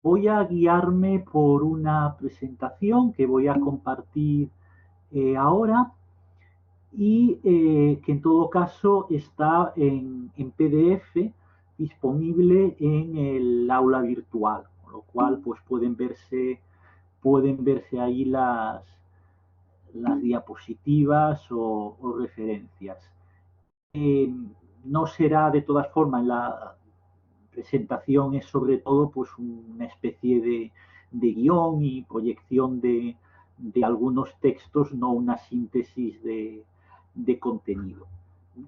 voy a guiarme por una presentación que voy a compartir ahora y que en todo caso está en PDF disponible en el aula virtual, con lo cual pues pueden verse ahí las diapositivas o referencias. Eh, no será de todas formas, la presentación es sobre todo pues una especie de guión y proyección de algunos textos, no una síntesis de contenido.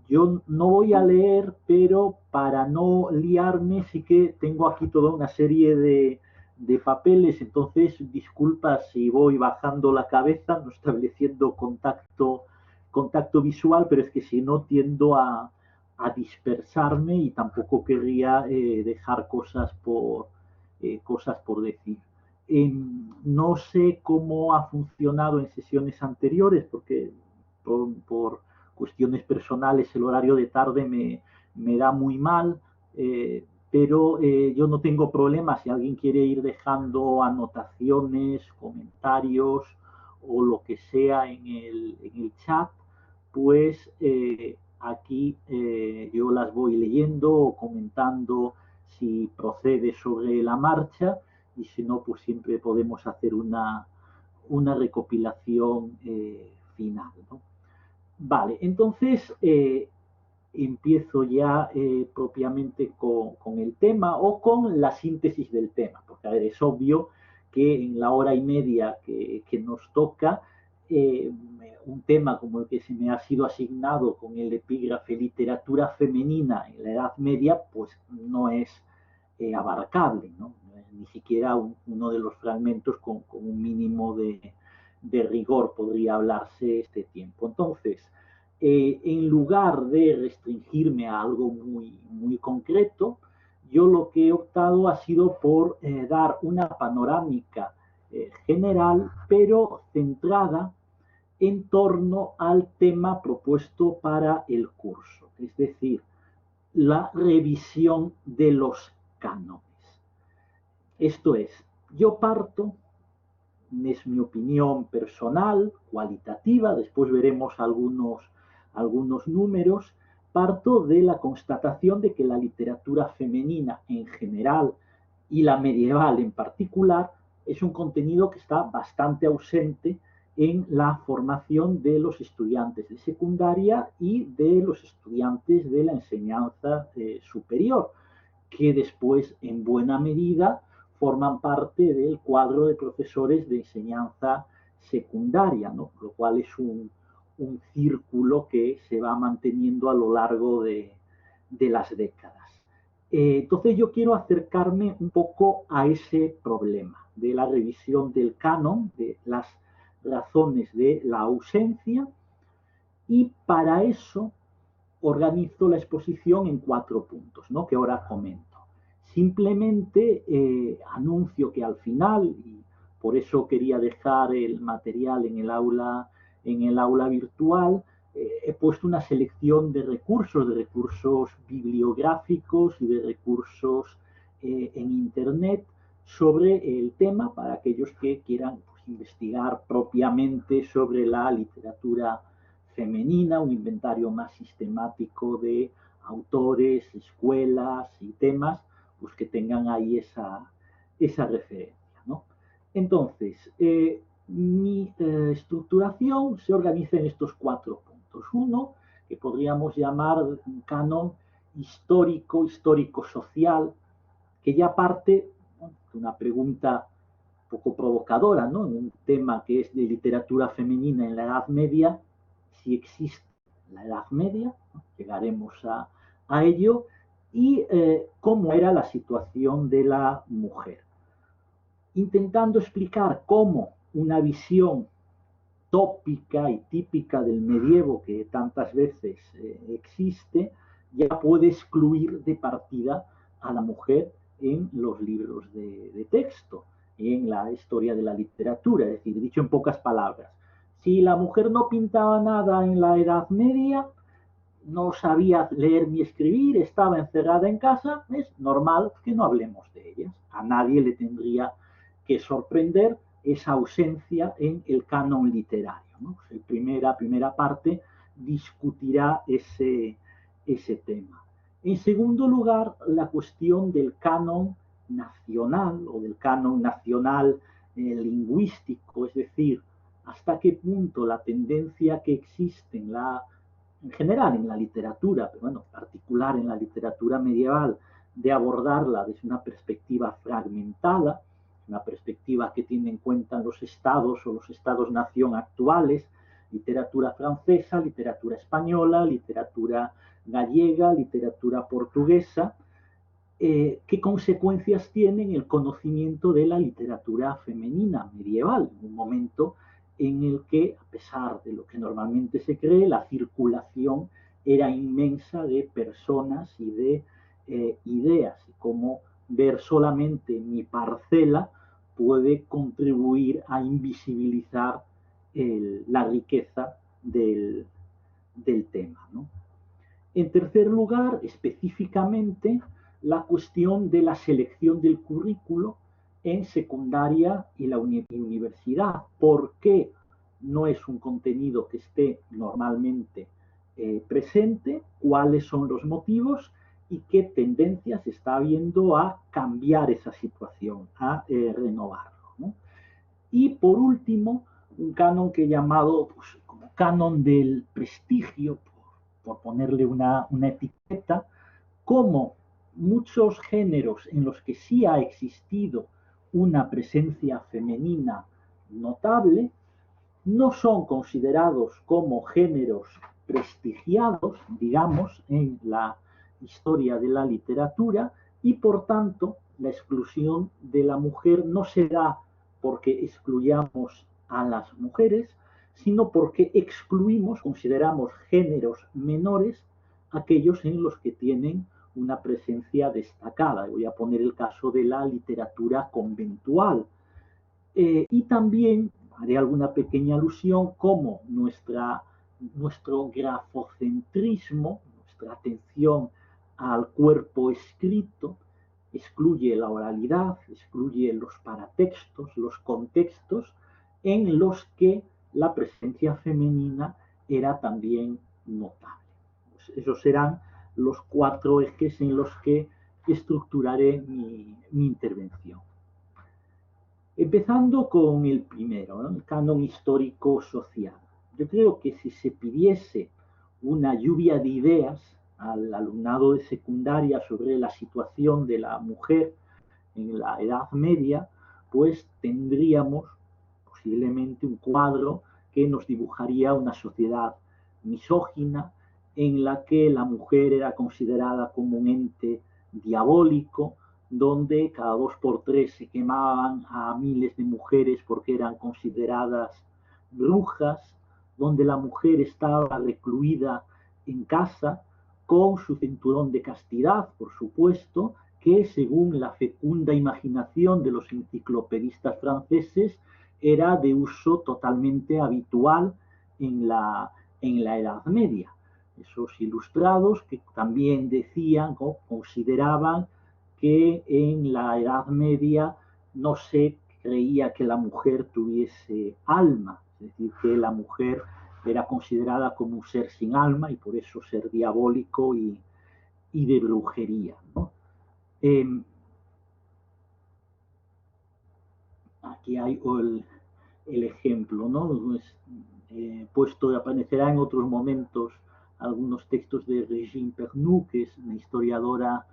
Yo no voy a leer, pero para no liarme sí que tengo aquí toda una serie de papeles, entonces disculpa si voy bajando la cabeza, no estableciendo contacto visual, pero es que si no tiendo a dispersarme y tampoco querría dejar cosas por decir. No sé cómo ha funcionado en sesiones anteriores, porque por cuestiones personales el horario de tarde me da muy mal, pero yo no tengo problema si alguien quiere ir dejando anotaciones, comentarios o lo que sea en el chat, pues aquí yo las voy leyendo o comentando si procede sobre la marcha y si no, pues siempre podemos hacer una recopilación final, ¿no? Vale, entonces empiezo ya propiamente con el tema o con la síntesis del tema, porque a ver, es obvio que en la hora y media que nos toca, eh, un tema como el que se me ha sido asignado con el epígrafe literatura femenina en la Edad Media, pues no es abarcable, ¿no? No es ni siquiera uno de los fragmentos con un mínimo de rigor podría hablarse este tiempo. Entonces, en lugar de restringirme a algo muy concreto, yo lo que he optado ha sido por dar una panorámica general, pero centrada en torno al tema propuesto para el curso, es decir, la revisión de los cánones. Esto es, yo parto, es mi opinión personal, cualitativa, después veremos algunos números, parto de la constatación de que la literatura femenina en general y la medieval en particular es un contenido que está bastante ausente en la formación de los estudiantes de secundaria y de los estudiantes de la enseñanza superior, que después en buena medida forman parte del cuadro de profesores de enseñanza secundaria, ¿no? Lo cual es un círculo que se va manteniendo a lo largo de las décadas. Entonces yo quiero acercarme un poco a ese problema de la revisión del canon, de las razones de la ausencia, y para eso organizo la exposición en 4 puntos, ¿no? Que ahora comento. Simplemente anuncio que al final, y por eso quería dejar el material en el aula virtual, he puesto una selección de recursos bibliográficos y de recursos en Internet sobre el tema para aquellos que quieran pues, investigar propiamente sobre la literatura femenina, un inventario más sistemático de autores, escuelas y temas, pues que tengan ahí esa referencia, ¿no? Entonces, mi estructuración se organiza en estos 4 puntos. Uno, que podríamos llamar un canon histórico-social, que ya parte, ¿no?, de una pregunta poco provocadora, ¿no? En un tema que es de literatura femenina en la Edad Media, si existe la Edad Media, ¿no? Llegaremos a ello, y cómo era la situación de la mujer, intentando explicar cómo una visión tópica y típica del medievo que tantas veces existe, ya puede excluir de partida a la mujer en los libros de texto, en la historia de la literatura. Es decir, dicho en pocas palabras, si la mujer no pintaba nada en la Edad Media, no sabía leer ni escribir, estaba encerrada en casa, es normal que no hablemos de ellas. A nadie le tendría que sorprender esa ausencia en el canon literario, ¿no? Pues primera parte discutirá ese tema. En segundo lugar, la cuestión del canon nacional o del canon nacional lingüístico, es decir, hasta qué punto la tendencia que existe en general en la literatura, pero bueno, en particular en la literatura medieval, de abordarla desde una perspectiva fragmentada, una perspectiva que tiene en cuenta los estados o los estados-nación actuales, literatura francesa, literatura española, literatura gallega, literatura portuguesa, qué consecuencias tiene en el conocimiento de la literatura femenina medieval, en un momento en el que, a pesar de lo que normalmente se cree, la circulación era inmensa de personas y de ideas, y cómo ver solamente mi parcela puede contribuir a invisibilizar la riqueza del tema, ¿no? En tercer lugar, específicamente, la cuestión de la selección del currículo en secundaria y la universidad. ¿Por qué no es un contenido que esté normalmente presente? ¿Cuáles son los motivos? ¿Y qué tendencias está habiendo a cambiar esa situación, a renovarlo, ¿no? Y por último, un canon que he llamado pues, como canon del prestigio, por ponerle una etiqueta, como muchos géneros en los que sí ha existido una presencia femenina notable, no son considerados como géneros prestigiados, digamos, en la historia de la literatura, y por tanto la exclusión de la mujer no se da porque excluyamos a las mujeres, sino porque excluimos, consideramos géneros menores aquellos en los que tienen una presencia destacada. Voy a poner el caso de la literatura conventual. Y también haré alguna pequeña alusión como nuestro grafocentrismo, nuestra atención al cuerpo escrito, excluye la oralidad, excluye los paratextos, los contextos en los que la presencia femenina era también notable. Pues esos serán los 4 ejes en los que estructuraré mi intervención. Empezando con el primero, ¿no? El canon histórico-social. Yo creo que si se pidiese una lluvia de ideas al alumnado de secundaria sobre la situación de la mujer en la Edad Media, pues tendríamos posiblemente un cuadro que nos dibujaría una sociedad misógina en la que la mujer era considerada como un ente diabólico, donde cada 2 por 3 se quemaban a miles de mujeres porque eran consideradas brujas, donde la mujer estaba recluida en casa con su cinturón de castidad, por supuesto, que según la fecunda imaginación de los enciclopedistas franceses era de uso totalmente habitual en la Edad Media. Esos ilustrados que también decían o consideraban que en la Edad Media no se creía que la mujer tuviese alma, es decir, que la mujer era considerada como un ser sin alma y por eso ser diabólico y de brujería, ¿no? Aquí hay el ejemplo, ¿no? Pues, puesto, aparecerá en otros momentos algunos textos de Régine Pernoud, que es una historiadora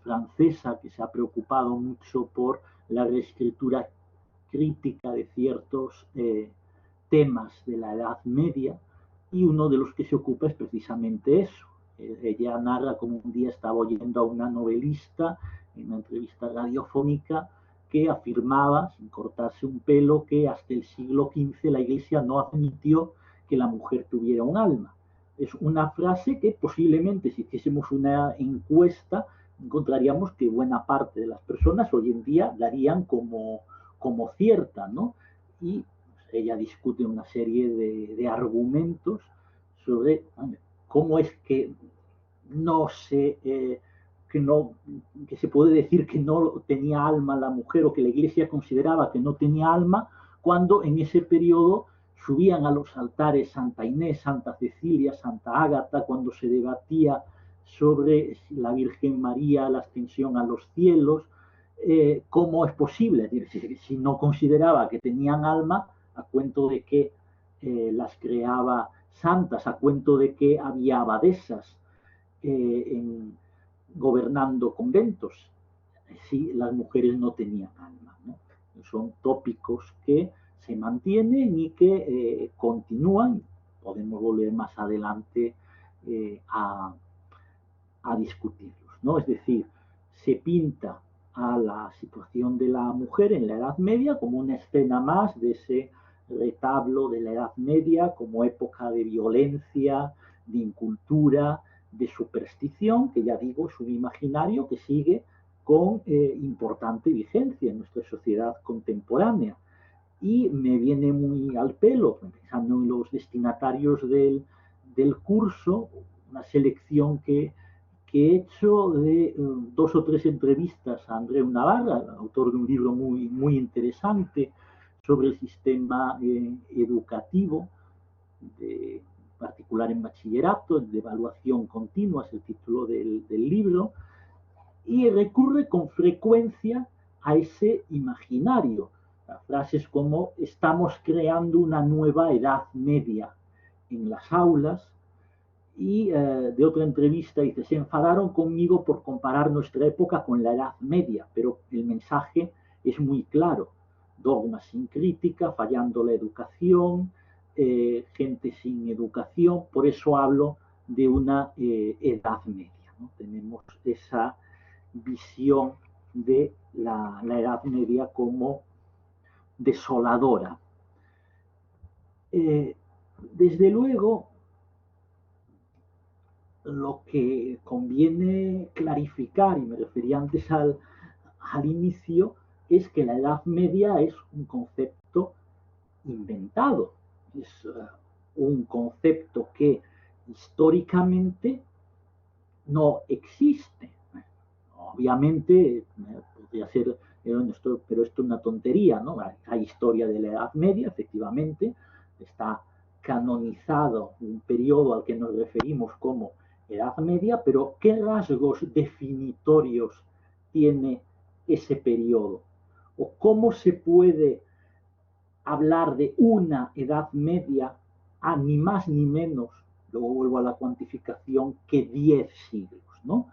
francesa que se ha preocupado mucho por la reescritura crítica de ciertos temas de la Edad Media, y uno de los que se ocupa es precisamente eso. Ella narra como un día estaba oyendo a una novelista en una entrevista radiofónica que afirmaba, sin cortarse un pelo, que hasta el siglo XV la Iglesia no admitió que la mujer tuviera un alma. Es una frase que posiblemente si hiciésemos una encuesta encontraríamos que buena parte de las personas hoy en día darían como cierta, ¿no? Y ella discute una serie de argumentos sobre cómo es que no se, que no, que se puede decir que no tenía alma la mujer, o que la Iglesia consideraba que no tenía alma, cuando en ese periodo subían a los altares Santa Inés, Santa Cecilia, Santa Ágata, cuando se debatía sobre la Virgen María, la ascensión a los cielos. ¿Cómo es posible? Es decir, si no consideraba que tenían alma, a cuento de que las creaba santas, a cuento de que había abadesas gobernando conventos, si las mujeres no tenían alma, ¿no? Son tópicos que se mantienen y que continúan. Podemos volver más adelante a discutirlos, ¿no? Es decir, se pinta a la situación de la mujer en la Edad Media como una escena más de ese retablo de la Edad Media, como época de violencia, de incultura, de superstición, que ya digo, es un imaginario que sigue con importante vigencia en nuestra sociedad contemporánea. Y me viene muy al pelo, pensando en los destinatarios del curso, una selección que he hecho de 2 o 3 entrevistas a Andreu Navarra, autor de un libro muy, muy interesante sobre el sistema educativo, de, particular en bachillerato, de evaluación continua, es el título del libro, y recurre con frecuencia a ese imaginario. Frases como estamos creando una nueva edad media en las aulas, y de otra entrevista dice, se enfadaron conmigo por comparar nuestra época con la Edad Media, pero el mensaje es muy claro: dogmas sin crítica, fallando la educación, gente sin educación. Por eso hablo de una Edad Media, ¿no? Tenemos esa visión de la Edad Media como desoladora. Desde luego, lo que conviene clarificar, y me refería antes al inicio, es que la Edad Media es un concepto inventado, es un concepto que históricamente no existe. Obviamente, podría ser, pero esto es una tontería, ¿no? Hay historia de la Edad Media, efectivamente, está canonizado un periodo al que nos referimos como Edad Media, pero ¿qué rasgos definitorios tiene ese periodo? ¿O cómo se puede hablar de una Edad Media a ni más ni menos, luego vuelvo a la cuantificación, que 10 siglos, ¿no?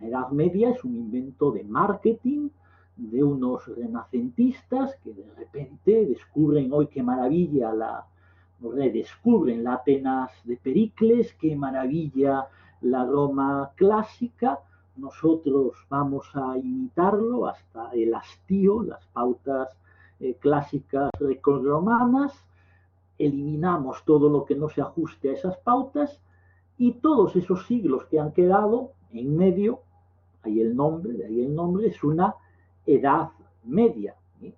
La Edad Media es un invento de marketing de unos renacentistas que de repente descubren hoy qué maravilla redescubren la Atenas de Pericles, qué maravilla la Roma clásica. Nosotros vamos a imitarlo hasta el hastío, las pautas clásicas grecorromanas, eliminamos todo lo que no se ajuste a esas pautas, y todos esos siglos que han quedado en medio, de ahí el nombre, es una Edad Media, ¿sí?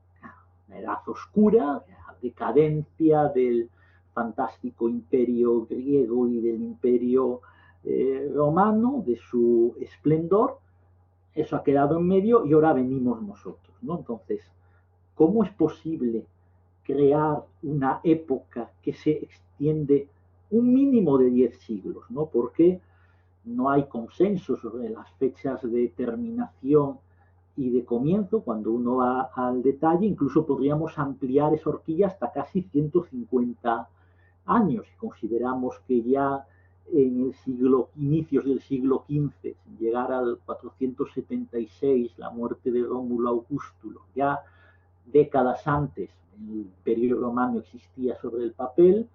Una edad oscura, la decadencia del fantástico imperio griego y del imperio romano, de su esplendor. Eso ha quedado en medio y ahora venimos nosotros, ¿no? Entonces, ¿cómo es posible crear una época que se extiende un mínimo de 10 siglos, ¿no? Porque no hay consenso sobre las fechas de terminación y de comienzo. Cuando uno va al detalle, incluso podríamos ampliar esa horquilla hasta casi 150 años. Si consideramos que ya en el inicios del siglo XV, sin llegar al 476, la muerte de Rómulo Augustulo, ya décadas antes el imperio romano existía sobre el papel.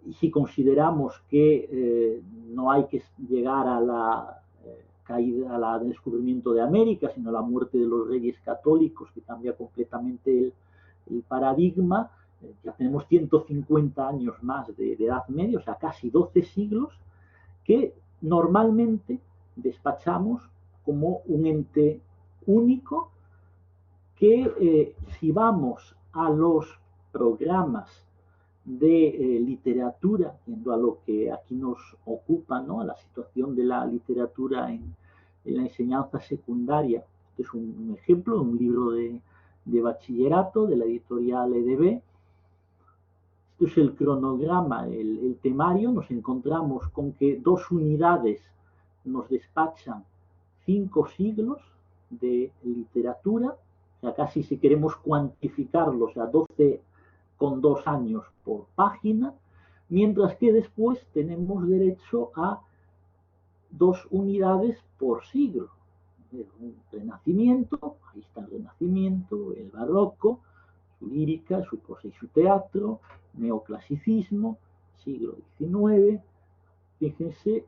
Y si consideramos que no hay que llegar a la caída, al descubrimiento de América, sino a la muerte de los reyes católicos, que cambia completamente el paradigma, ya tenemos 150 años más de Edad Media, o sea, casi 12 siglos, que normalmente despachamos como un ente único, que si vamos a los programas de literatura, yendo a lo que aquí nos ocupa, ¿no? A la situación de la literatura en la enseñanza secundaria. Este es un ejemplo, un libro de bachillerato de la editorial EDB. Esto es el cronograma, el temario. Nos encontramos con que 2 unidades nos despachan 5 siglos de literatura, o sea, casi si queremos cuantificarlo, o sea, 12,2 años por página, mientras que después tenemos derecho a 2 unidades por siglo. Un Renacimiento, ahí está el Renacimiento, el Barroco, su lírica, su prosa y su teatro, neoclasicismo, siglo XIX. Fíjense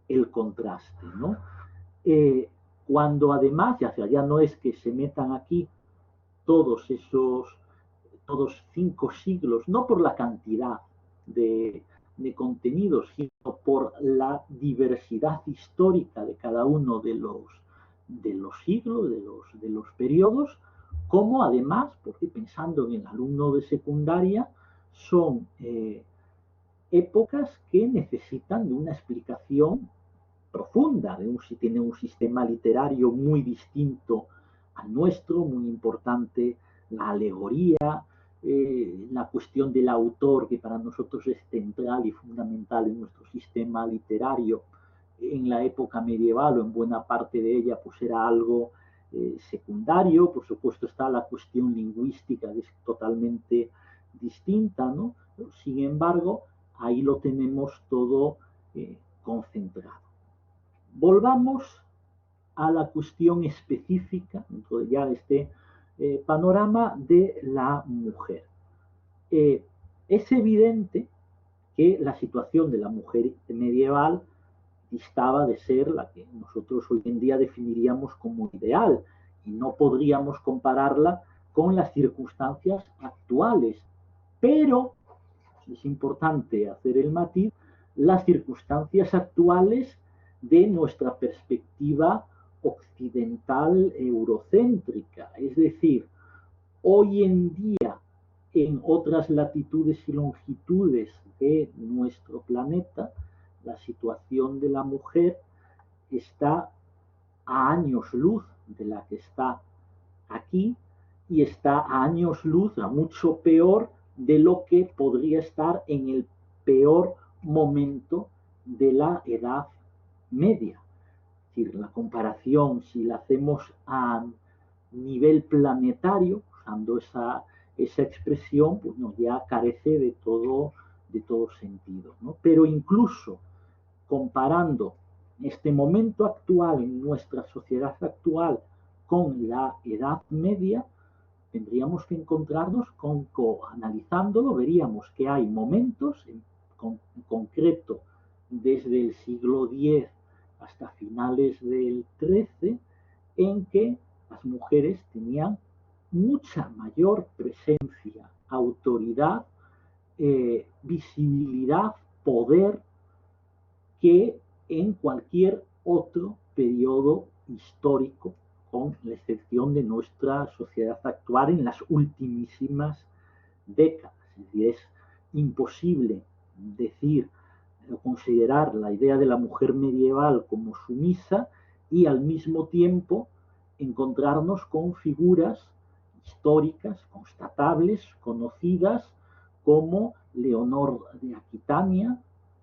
el contraste, ¿no? Cuando además, ya no es que se metan aquí todos 5 siglos, no por la cantidad de contenidos, sino por la diversidad histórica de cada uno de los siglos, de los periodos, como además, porque pensando en el alumno de secundaria, son épocas que necesitan de una explicación profunda, si tiene un sistema literario muy distinto al nuestro, muy importante la alegoría, la cuestión del autor, que para nosotros es central y fundamental en nuestro sistema literario. En la época medieval o en buena parte de ella, pues era algo secundario. Por supuesto está la cuestión lingüística, que es totalmente distinta, ¿no? Sin embargo, ahí lo tenemos todo concentrado. Volvamos a la cuestión específica, dentro de ya este panorama de la mujer. Es evidente que la situación de la mujer medieval distaba de ser la que nosotros hoy en día definiríamos como ideal, y no podríamos compararla con las circunstancias actuales. Pero es importante hacer el matiz: las circunstancias actuales de nuestra perspectiva occidental eurocéntrica. Es decir, hoy en día, en otras latitudes y longitudes de nuestro planeta, la situación de la mujer está a años luz de la que está aquí, y está a años luz, a mucho peor de lo que podría estar en el peor momento de la Edad Media. Es decir, la comparación, si la hacemos a nivel planetario, usando esa expresión, pues no, ya carece de todo sentido, ¿no? Pero incluso comparando este momento actual en nuestra sociedad actual con la Edad Media, tendríamos que encontrarnos analizándolo, veríamos que hay momentos, en concreto desde el siglo X hasta finales del XIII, en que las mujeres tenían mucha mayor presencia, autoridad, visibilidad, poder, que en cualquier otro periodo histórico, con la excepción de nuestra sociedad actual en las ultimísimas décadas. Es decir, es imposible decir o considerar la idea de la mujer medieval como sumisa y al mismo tiempo encontrarnos con figuras históricas, constatables, conocidas, como Leonor de Aquitania,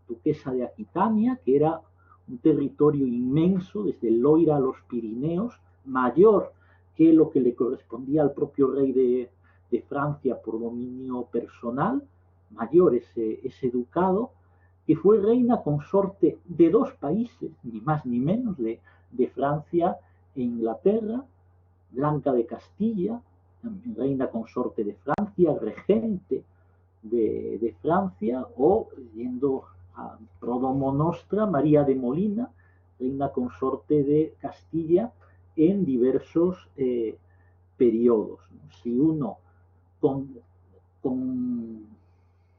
duquesa de Aquitania, que era un territorio inmenso desde el Loira a los Pirineos, mayor que lo que le correspondía al propio rey de Francia por dominio personal, mayor ese ducado, que fue reina consorte de 2 países, ni más ni menos, de Francia e Inglaterra. Blanca de Castilla, reina consorte de Francia, regente de Francia, o yendo a Prodomo Nostra, María de Molina, reina consorte de Castilla en diversos periodos. Si uno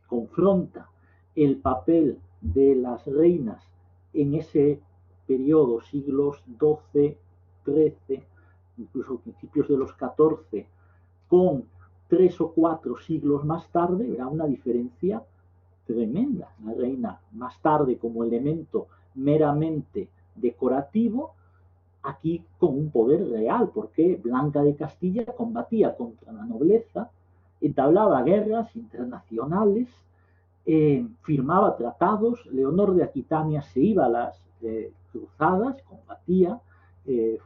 confronta el papel de las reinas en ese periodo, siglos XII, XIII, incluso principios de los XIV, con 3 o 4 siglos más tarde era una diferencia tremenda. La reina más tarde como elemento meramente decorativo, aquí con un poder real, porque Blanca de Castilla combatía contra la nobleza, entablaba guerras internacionales, firmaba tratados. Leonor de Aquitania se iba a las cruzadas, combatía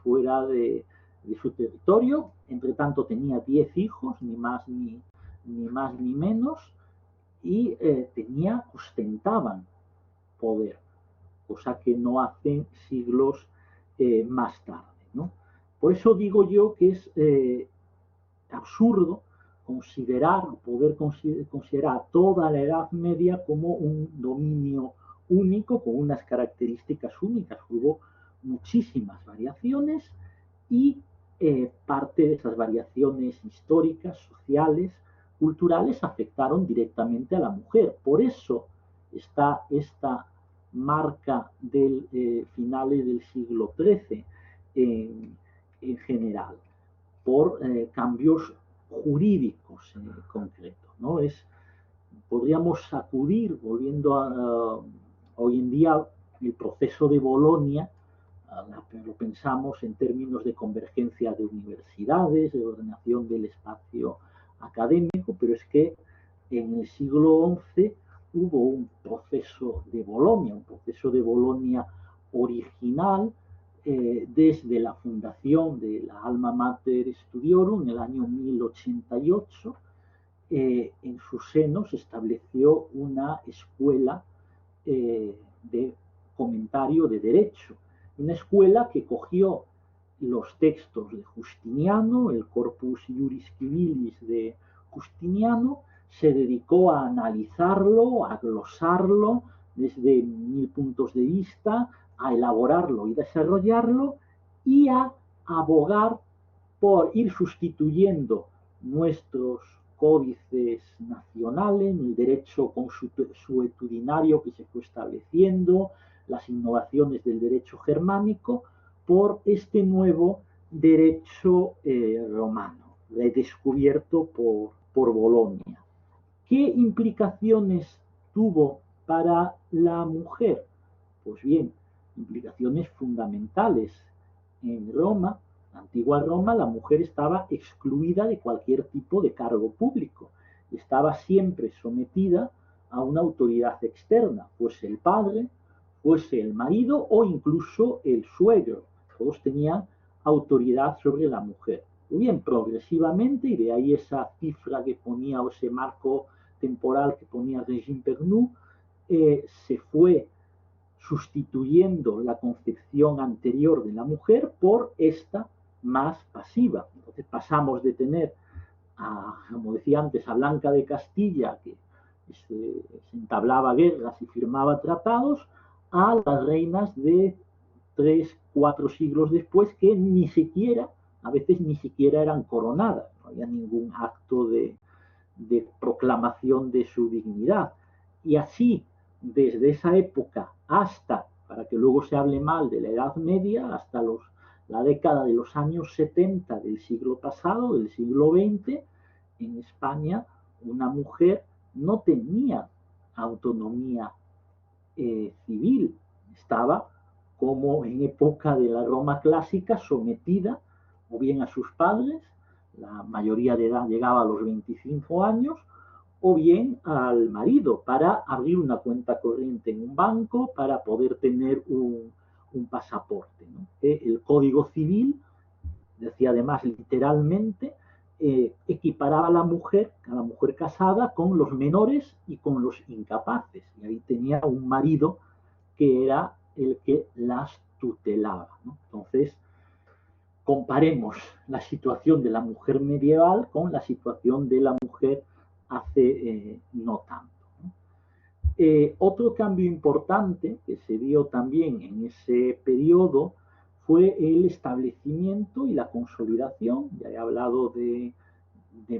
fuera de su territorio. Entre tanto tenía 10 hijos, ni más ni menos, y ostentaban poder, cosa que no hacen siglos más tarde, ¿no? Por eso digo yo que es absurdo poder considerar toda la Edad Media como un dominio único, con unas características únicas. Hubo muchísimas variaciones y parte de esas variaciones históricas, sociales, culturales, afectaron directamente a la mujer. Por eso está esta marca del finales del siglo XIII en general, por cambios jurídicos en concreto, ¿no? Podríamos acudir, volviendo a hoy en día, el proceso de Bolonia, lo pensamos en términos de convergencia de universidades, de ordenación del espacio académico, pero es que en el siglo XI hubo un proceso de Bolonia original, desde la fundación de la Alma Mater Studiorum en el año 1088. En su seno se estableció una escuela de comentario de derecho, una escuela que cogió los textos de Justiniano, el Corpus Juris Civilis de Justiniano, se dedicó a analizarlo, a glosarlo desde 1000 puntos de vista, a elaborarlo y desarrollarlo, y a abogar por ir sustituyendo nuestros códices nacionales, el derecho consuetudinario que se fue estableciendo, las innovaciones del derecho germánico, por este nuevo derecho romano, redescubierto por Bolonia. ¿Qué implicaciones tuvo para la mujer? Pues bien, implicaciones fundamentales. En Roma, la antigua Roma, la mujer estaba excluida de cualquier tipo de cargo público. Estaba siempre sometida a una autoridad externa, fuese el padre, fuese el marido o incluso el suegro. Todos tenían autoridad sobre la mujer. Muy bien, progresivamente, y de ahí esa cifra que ponía, o ese marco temporal que ponía Regine Pernoud, se fue sustituyendo la concepción anterior de la mujer por esta más pasiva. Entonces pasamos de tener, como decía antes, a Blanca de Castilla, que se entablaba guerras y firmaba tratados, a las reinas de 3, 4 siglos después, que a veces ni siquiera eran coronadas, no había ningún acto de proclamación de su dignidad. Y así, desde esa época hasta, para que luego se hable mal de la Edad Media, hasta la década de los años 70 del siglo pasado, del siglo XX, en España una mujer no tenía autonomía civil, estaba, como en época de la Roma clásica, sometida o bien a sus padres, la mayoría de edad llegaba a los 25 años, o bien al marido, para abrir una cuenta corriente en un banco, para poder tener un pasaporte, ¿no? El Código Civil decía además literalmente, equiparaba a la mujer casada con los menores y con los incapaces. Y ahí tenía un marido que era el que las tutelaba, ¿no? Entonces, comparemos la situación de la mujer medieval con la situación de la mujer hace no tanto, ¿no? Otro cambio importante que se dio también en ese periodo fue el establecimiento y la consolidación, ya he hablado de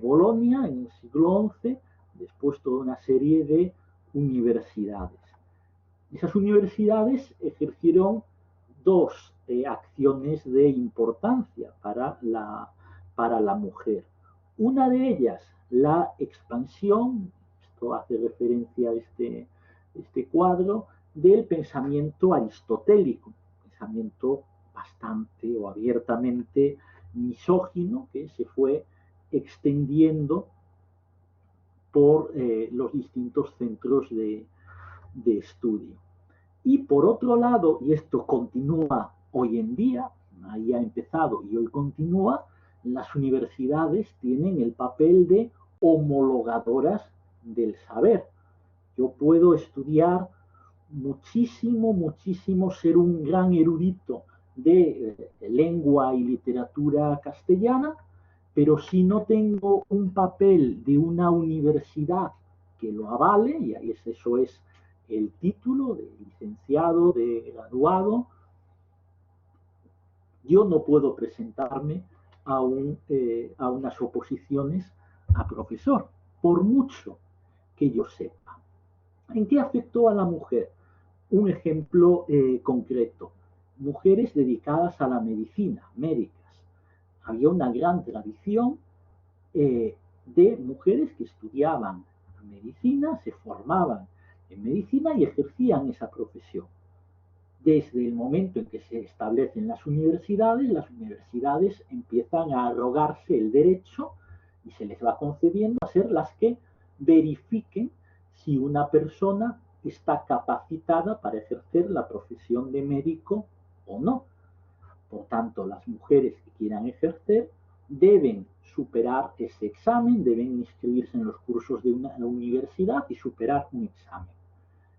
Bolonia en el siglo XI, después toda una serie de universidades. Esas universidades ejercieron dos acciones de importancia para la mujer. Una de ellas, la expansión, esto hace referencia a este cuadro, del pensamiento aristotélico, pensamiento bastante o abiertamente misógino que se fue extendiendo por los distintos centros de estudio. Y por otro lado, y esto continúa hoy en día, ahí ha empezado y hoy continúa, las universidades tienen el papel de homologadoras del saber. Yo puedo estudiar muchísimo, muchísimo, ser un gran erudito de lengua y literatura castellana, pero si no tengo un papel de una universidad que lo avale, y ahí eso es el título de licenciado, de graduado, yo no puedo presentarme a unas oposiciones a profesor, por mucho que yo sepa. ¿En qué afectó a la mujer? Un ejemplo concreto. Mujeres dedicadas a la medicina, médicas. Había una gran tradición de mujeres que estudiaban medicina, se formaban en medicina y ejercían esa profesión. Desde el momento en que se establecen las universidades empiezan a arrogarse el derecho y se les va concediendo a ser las que verifiquen si una persona está capacitada para ejercer la profesión de médico o no. Por tanto, las mujeres que quieran ejercer deben superar ese examen, deben inscribirse en los cursos de una universidad y superar un examen.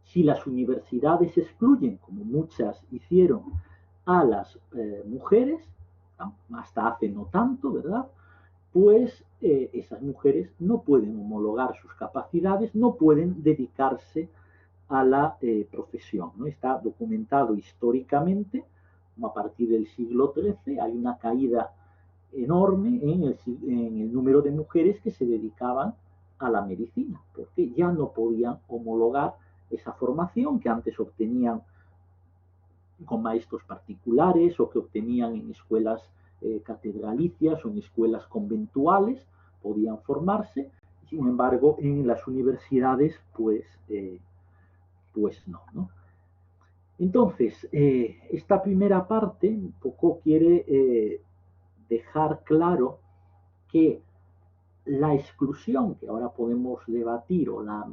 Si las universidades excluyen, como muchas hicieron, a las mujeres, hasta hace no tanto, ¿verdad? Pues esas mujeres no pueden homologar sus capacidades, no pueden dedicarse a la profesión, ¿no? Está documentado históricamente, a partir del siglo XIII hay una caída enorme en el número de mujeres que se dedicaban a la medicina, porque ya no podían homologar esa formación que antes obtenían con maestros particulares o que obtenían en escuelas catedralicias o en escuelas conventuales, podían formarse, sin embargo en las universidades pues no, ¿no? Entonces, esta primera parte un poco quiere dejar claro que la exclusión, que ahora podemos debatir, o la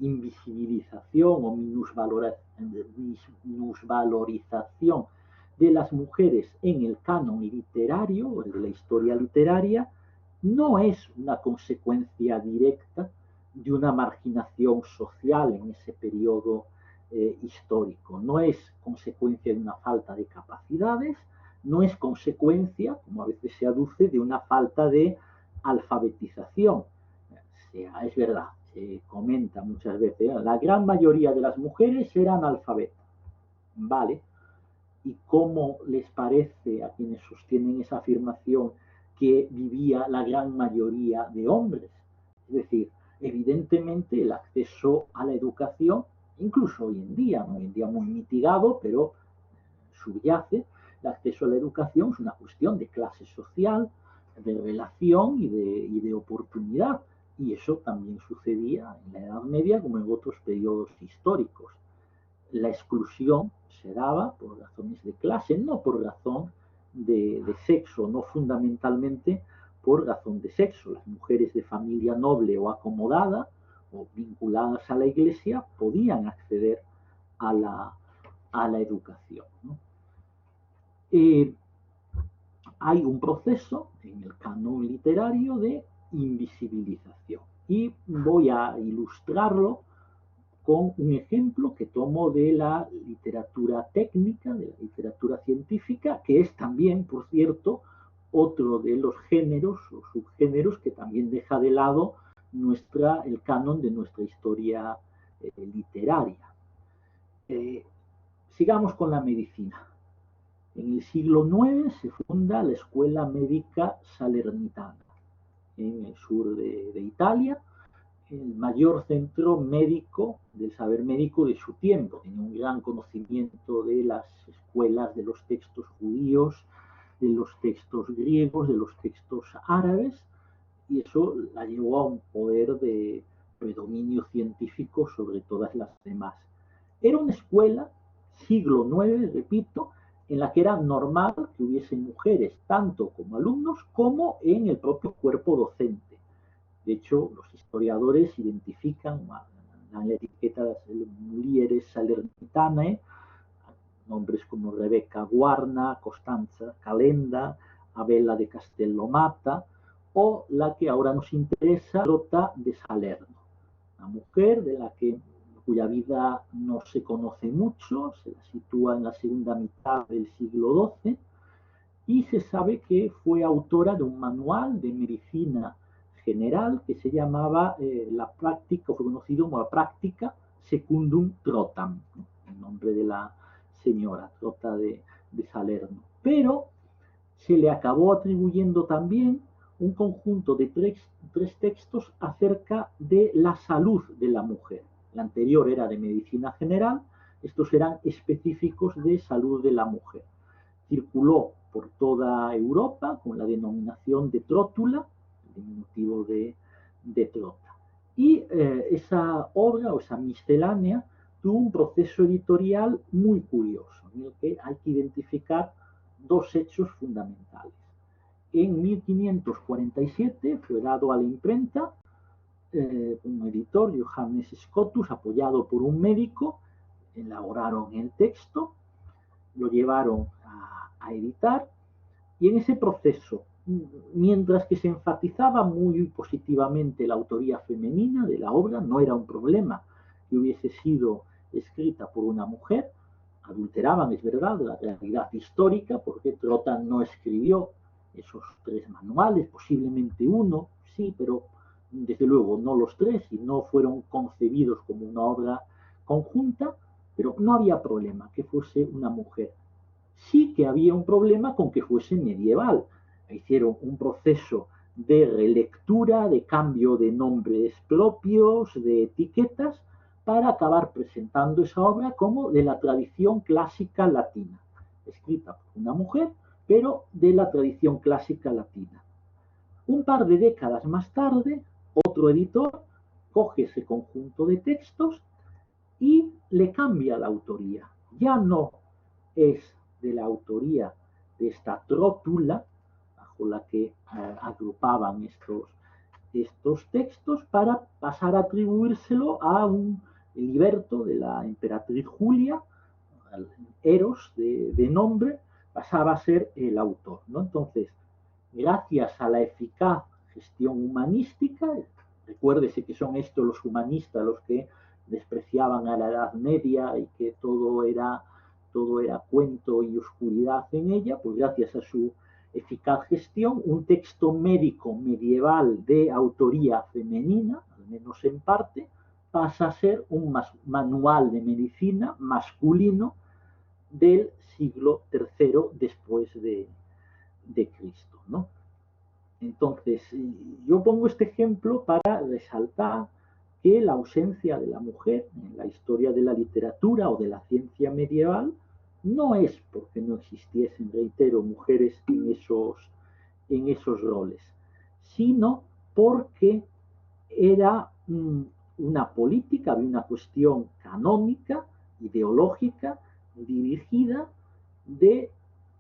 invisibilización o minusvalorización de las mujeres en el canon literario o de la historia literaria, no es una consecuencia directa de una marginación social en ese periodo histórico, no es consecuencia de una falta de capacidades, no es consecuencia, como a veces se aduce, de una falta de alfabetización. O sea, es verdad, se comenta muchas veces, la gran mayoría de las mujeres eran analfabetas, ¿vale? ¿Y cómo les parece a quienes sostienen esa afirmación que vivía la gran mayoría de hombres? Es decir, evidentemente el acceso a la educación, incluso hoy en día muy mitigado, pero subyace, el acceso a la educación es una cuestión de clase social, de relación y de oportunidad. Y eso también sucedía en la Edad Media como en otros periodos históricos. La exclusión se daba por razones de clase, no por razón de sexo, no fundamentalmente por razón de sexo. Las mujeres de familia noble o acomodada o vinculadas a la iglesia podían acceder a la educación, ¿no? Hay un proceso en el canon literario de invisibilización y voy a ilustrarlo con un ejemplo que tomo de la literatura técnica, de la literatura científica, que es también, por cierto, otro de los géneros o subgéneros que también deja de lado el canon de nuestra historia literaria. Sigamos con la medicina. En el siglo IX se funda la Escuela Médica Salernitana, en el sur de Italia, el mayor centro médico, del saber médico de su tiempo. Tenía un gran conocimiento de las escuelas, de los textos judíos, de los textos griegos, de los textos árabes. y eso la llevó a un poder de predominio científico sobre todas las demás. Era una escuela, siglo IX, repito, en la que era normal que hubiesen mujeres, tanto como alumnos como en el propio cuerpo docente. De hecho, los historiadores identifican la etiqueta de Mulieres Salernitanae, nombres como Rebeca Guarna, Costanza Calenda, Abela de Castellomata, o la que ahora nos interesa, Trota de Salerno, una mujer de la que, cuya vida no se conoce mucho, se la sitúa en la segunda mitad del siglo XII, y se sabe que fue autora de un manual de medicina general que se llamaba la práctica, fue conocido como la práctica secundum Trotam, ¿no? El nombre de la señora Trota de Salerno. Pero se le acabó atribuyendo también un conjunto de tres textos acerca de la salud de la mujer. El anterior era de medicina general, estos eran específicos de salud de la mujer. Circuló por toda Europa con la denominación de trótula, el diminutivo de trota. Y esa obra o esa miscelánea tuvo un proceso editorial muy curioso, en el que hay que identificar dos hechos fundamentales. En 1547 fue dado a la imprenta un editor, Johannes Scotus, apoyado por un médico, elaboraron el texto, lo llevaron a editar, y en ese proceso, mientras que se enfatizaba muy positivamente la autoría femenina de la obra, no era un problema que hubiese sido escrita por una mujer, adulteraban, es verdad, la realidad histórica, porque Trota no escribió esos tres manuales, posiblemente uno, sí, pero desde luego no los tres, y no fueron concebidos como una obra conjunta, pero no había problema que fuese una mujer. Sí que había un problema con que fuese medieval. Hicieron un proceso de relectura, de cambio de nombres propios, de etiquetas, para acabar presentando esa obra como de la tradición clásica latina, escrita por una mujer, pero de la tradición clásica latina. Un par de décadas más tarde, otro editor coge ese conjunto de textos y le cambia la autoría. Ya no es de la autoría de esta trótula, bajo la que agrupaban estos textos, para pasar a atribuírselo a un liberto de la emperatriz Julia, Eros de nombre, pasaba a ser el autor, ¿no? Entonces, gracias a la eficaz gestión humanística, recuérdese que son estos los humanistas los que despreciaban a la Edad Media y que todo era cuento y oscuridad en ella, pues gracias a su eficaz gestión, un texto médico medieval de autoría femenina, al menos en parte, pasa a ser un manual de medicina masculino del siglo III después de Cristo, ¿no? Entonces, yo pongo este ejemplo para resaltar que la ausencia de la mujer en la historia de la literatura o de la ciencia medieval no es porque no existiesen, reitero, mujeres en esos roles, sino porque era una política, había una cuestión canónica, ideológica, dirigida de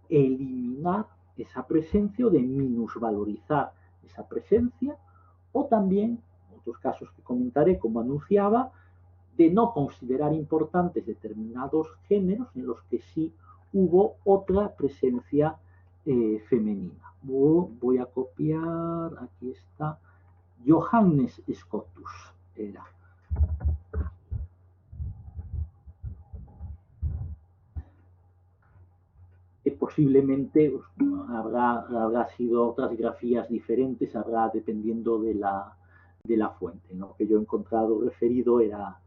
eliminar esa presencia o de minusvalorizar esa presencia, o también, en otros casos que comentaré, como anunciaba, de no considerar importantes determinados géneros en los que sí hubo otra presencia femenina. Voy a copiar, aquí está, Johannes Scotus era. Posiblemente habrá sido otras grafías diferentes, habrá dependiendo de la fuente. Lo que yo he encontrado referido era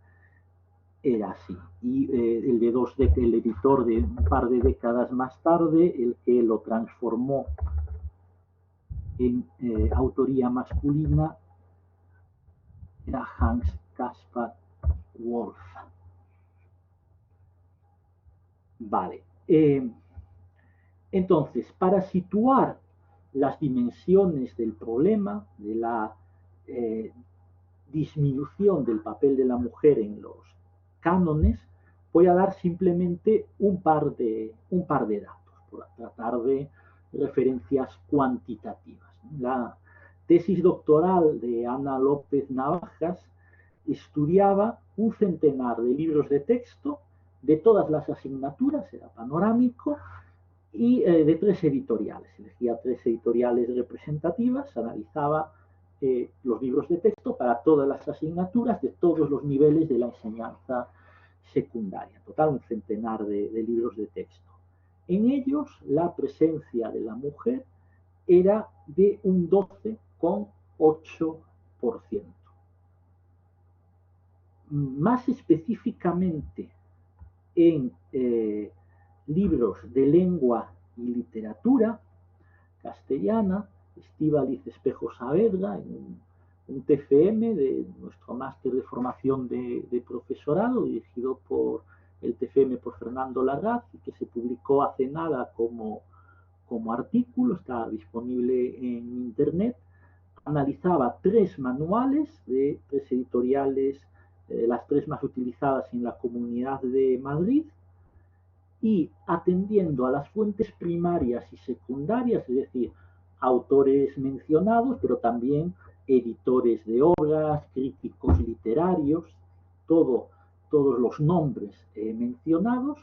así. Y el el editor de un par de décadas más tarde, el que lo transformó en autoría masculina, era Hans Caspar Wolff. Vale. Entonces, para situar las dimensiones del problema, de la disminución del papel de la mujer en los cánones, voy a dar simplemente un par de datos, por tratar de referencias cuantitativas. La tesis doctoral de Ana López Navajas estudiaba un centenar de libros de texto de todas las asignaturas, era panorámico, y de 3 editoriales. Elegía 3 editoriales representativas, analizaba los libros de texto para todas las asignaturas de todos los niveles de la enseñanza secundaria. Total, un centenar de libros de texto. En ellos, la presencia de la mujer era de un 12,8%. Más específicamente, en libros de lengua y literatura castellana, Estíbaliz Espejo Saavedra, en un TFM de nuestro máster de formación de profesorado, dirigido por el TFM por Fernando Larraz, y que se publicó hace nada como artículo, está disponible en internet. Analizaba 3 manuales de 3 editoriales, las 3 más utilizadas en la Comunidad de Madrid, y atendiendo a las fuentes primarias y secundarias, es decir, autores mencionados, pero también editores de obras, críticos literarios, todos los nombres mencionados,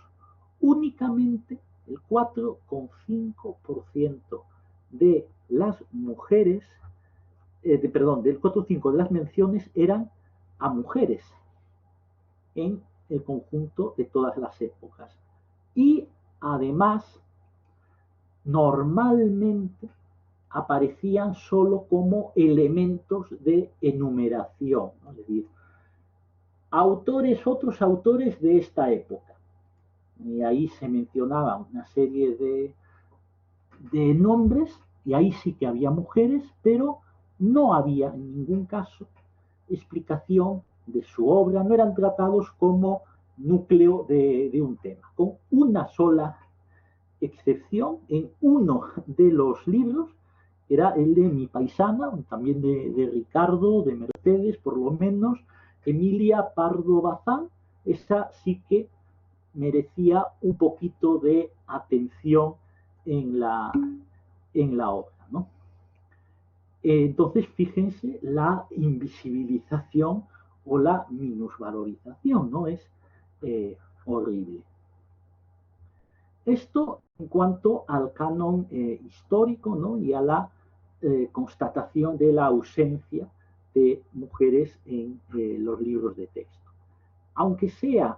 únicamente el 4,5% de las mujeres, del 4,5% de las menciones eran a mujeres en el conjunto de todas las épocas. Y además, normalmente aparecían solo como elementos de enumeración, ¿no? Es decir, otros autores de esta época. Y ahí se mencionaba una serie de nombres, y ahí sí que había mujeres, pero no había en ningún caso explicación de su obra, no eran tratados como núcleo de un tema, con una sola excepción en uno de los libros, era el de Mi Paisana, también de Ricardo, de Mercedes, por lo menos, Emilia Pardo Bazán. Esa sí que merecía un poquito de atención en la obra, ¿no? Entonces, fíjense la invisibilización o la minusvalorización, ¿no? Es horrible. Esto en cuanto al canon histórico, ¿no? Y a la constatación de la ausencia de mujeres en los libros de texto. Aunque sea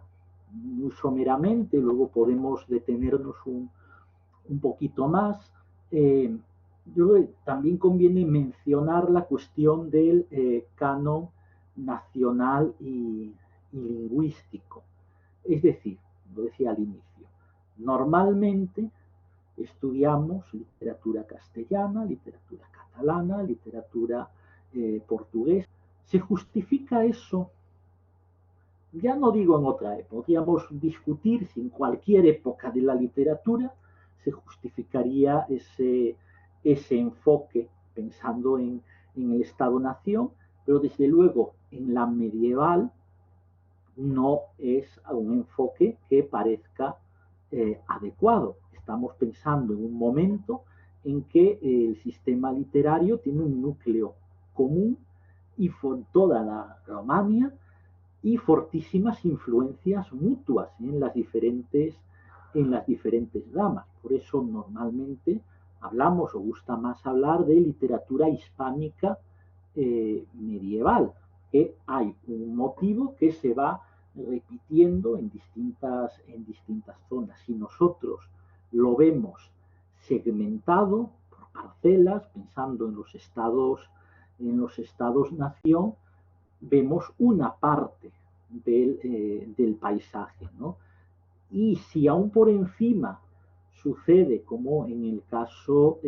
muy someramente, luego podemos detenernos un poquito más, yo creo que también conviene mencionar la cuestión del canon nacional y lingüístico. Es decir, lo decía al inicio, normalmente estudiamos literatura castellana, literatura catalana, literatura portuguesa. ¿Se justifica eso? Ya no digo en otra época, podríamos discutir si en cualquier época de la literatura se justificaría ese enfoque pensando en el Estado-Nación, pero desde luego en la medieval no es un enfoque que parezca adecuado. Estamos pensando en un momento en que el sistema literario tiene un núcleo común y toda la Romania y fortísimas influencias mutuas en las diferentes ramas. Por eso normalmente hablamos o gusta más hablar de literatura hispánica medieval, que hay un motivo que se va repitiendo en distintas zonas. Si nosotros lo vemos segmentado por parcelas, pensando en los estados-nación, vemos una parte del paisaje, ¿no? Y si aún por encima sucede, como en el caso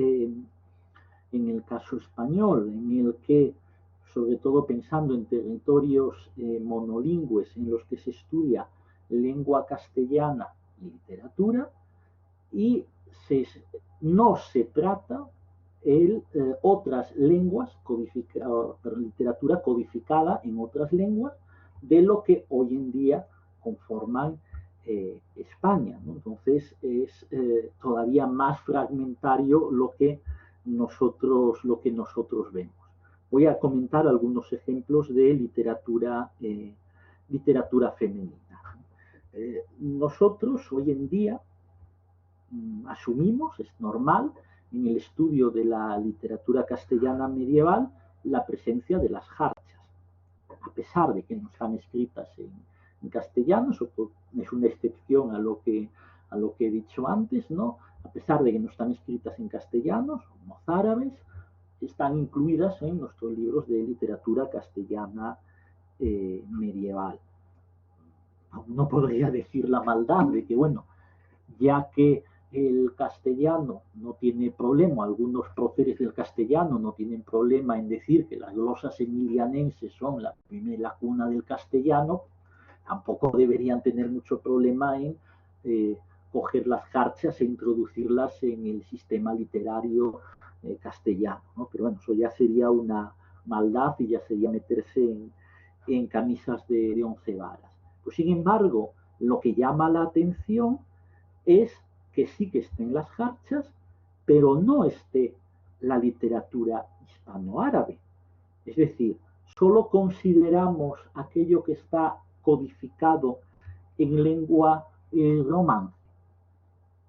español, en el que, sobre todo pensando en territorios monolingües en los que se estudia lengua castellana y literatura, y no se trata otras lenguas, literatura codificada en otras lenguas, de lo que hoy en día conforman España, ¿no? Entonces es todavía más fragmentario lo que nosotros vemos. Voy a comentar algunos ejemplos de literatura femenina. Nosotros hoy en día asumimos, es normal, en el estudio de la literatura castellana medieval, la presencia de las jarchas, a pesar de que no están escritas en castellano, es una excepción a lo que he dicho antes, ¿no? A pesar de que no están escritas en castellano, son mozárabes, están incluidas en nuestros libros de literatura castellana medieval. No podría decir la maldad de que, bueno, ya que el castellano no tiene problema, algunos próceres del castellano no tienen problema en decir que las glosas emilianenses son la primera cuna del castellano, tampoco deberían tener mucho problema en coger las jarchas e introducirlas en el sistema literario castellano, ¿no? Pero bueno, eso ya sería una maldad y ya sería meterse en camisas de 11 varas. Pues sin embargo, lo que llama la atención es que sí que estén las jarchas, pero no esté la literatura hispanoárabe. Es decir, solo consideramos aquello que está codificado en lengua romance.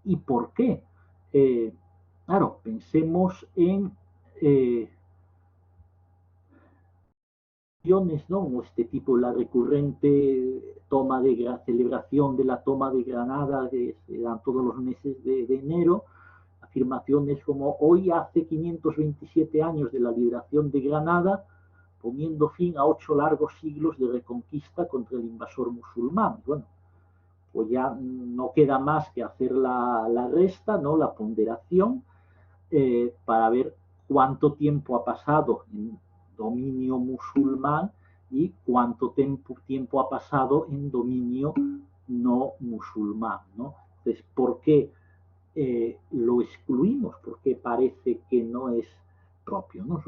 ¿Y por qué? Claro, pensemos en ¿no? Este tipo, la recurrente celebración de la toma de Granada, que se dan todos los meses de enero, afirmaciones como hoy hace 527 años de la liberación de Granada, poniendo fin a 8 largos siglos de reconquista contra el invasor musulmán. Bueno, pues ya no queda más que hacer la resta, ¿no? La ponderación, para ver cuánto tiempo ha pasado en dominio musulmán y cuánto tiempo ha pasado en dominio no musulmán, ¿no? Entonces, ¿por qué lo excluimos? Porque parece que no es propio, ¿no?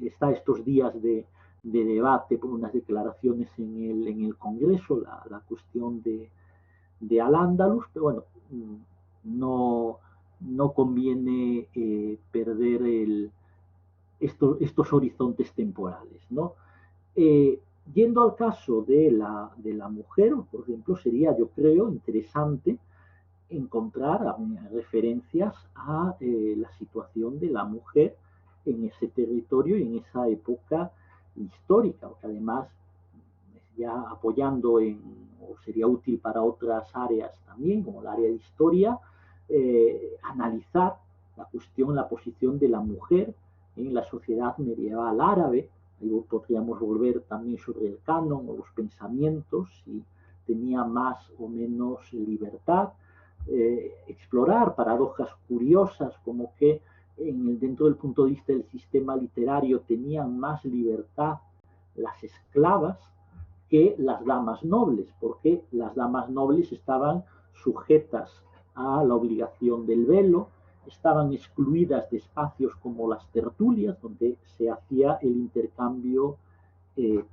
Está estos días de debate por unas declaraciones en el Congreso, la cuestión de Al-Ándalus, pero bueno, no conviene perder estos horizontes temporales, ¿no? Yendo al caso de la mujer, por ejemplo, sería, yo creo, interesante encontrar referencias a la situación de la mujer en ese territorio y en esa época histórica, porque además ya apoyando o sería útil para otras áreas también, como el área de historia, analizar la cuestión, la posición de la mujer en la sociedad medieval árabe. Ahí podríamos volver también sobre el canon o los pensamientos, si tenía más o menos libertad, explorar paradojas curiosas como que dentro del punto de vista del sistema literario tenían más libertad las esclavas que las damas nobles, porque las damas nobles estaban sujetas a la obligación del velo, estaban excluidas de espacios como las tertulias, donde se hacía el intercambio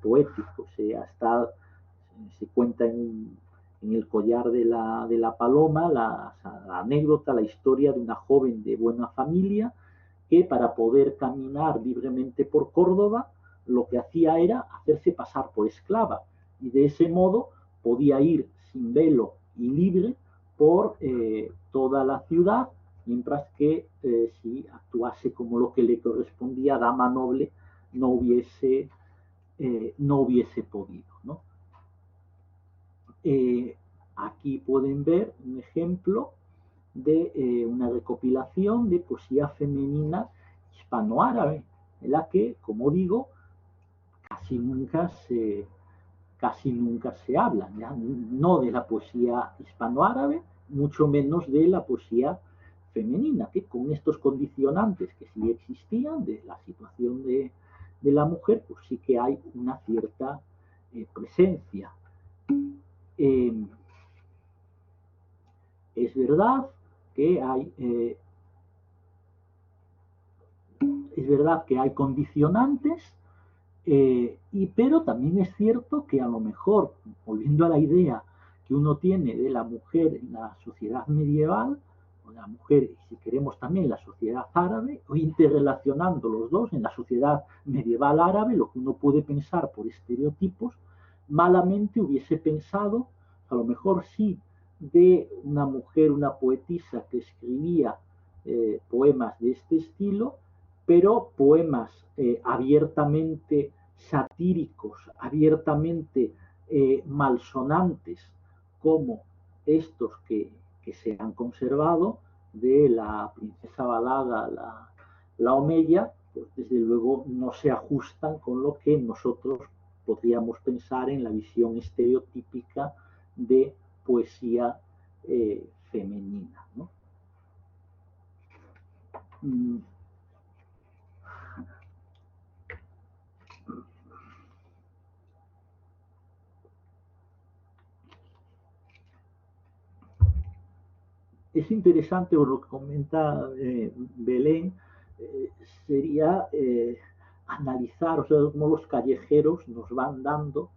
poético. Se cuenta en el collar de la paloma la anécdota, la historia de una joven de buena familia que para poder caminar libremente por Córdoba lo que hacía era hacerse pasar por esclava y de ese modo podía ir sin velo y libre por toda la ciudad, mientras que si actuase como lo que le correspondía a dama noble no hubiese podido, ¿no? Aquí pueden ver un ejemplo de una recopilación de poesía femenina hispanoárabe, en la que, como digo, casi nunca se habla, ¿ya? No de la poesía hispanoárabe, mucho menos de la poesía femenina, que con estos condicionantes que sí existían de la situación de la mujer, pues sí que hay una cierta presencia. Es verdad que hay es verdad que hay condicionantes, pero también es cierto que a lo mejor, volviendo a la idea que uno tiene de la mujer en la sociedad medieval, o la mujer, y si queremos también la sociedad árabe, o interrelacionando los dos, en la sociedad medieval árabe, lo que uno puede pensar por estereotipos, malamente hubiese pensado, a lo mejor sí, de una mujer, una poetisa que escribía poemas de este estilo, pero poemas abiertamente satíricos, abiertamente malsonantes, como estos que se han conservado de la princesa Balaga, la Omeya, pues desde luego no se ajustan con lo que nosotros podríamos pensar en la visión estereotípica de poesía femenina, ¿no? Es interesante lo que comenta Belén, sería analizar, o sea, cómo los callejeros nos van dando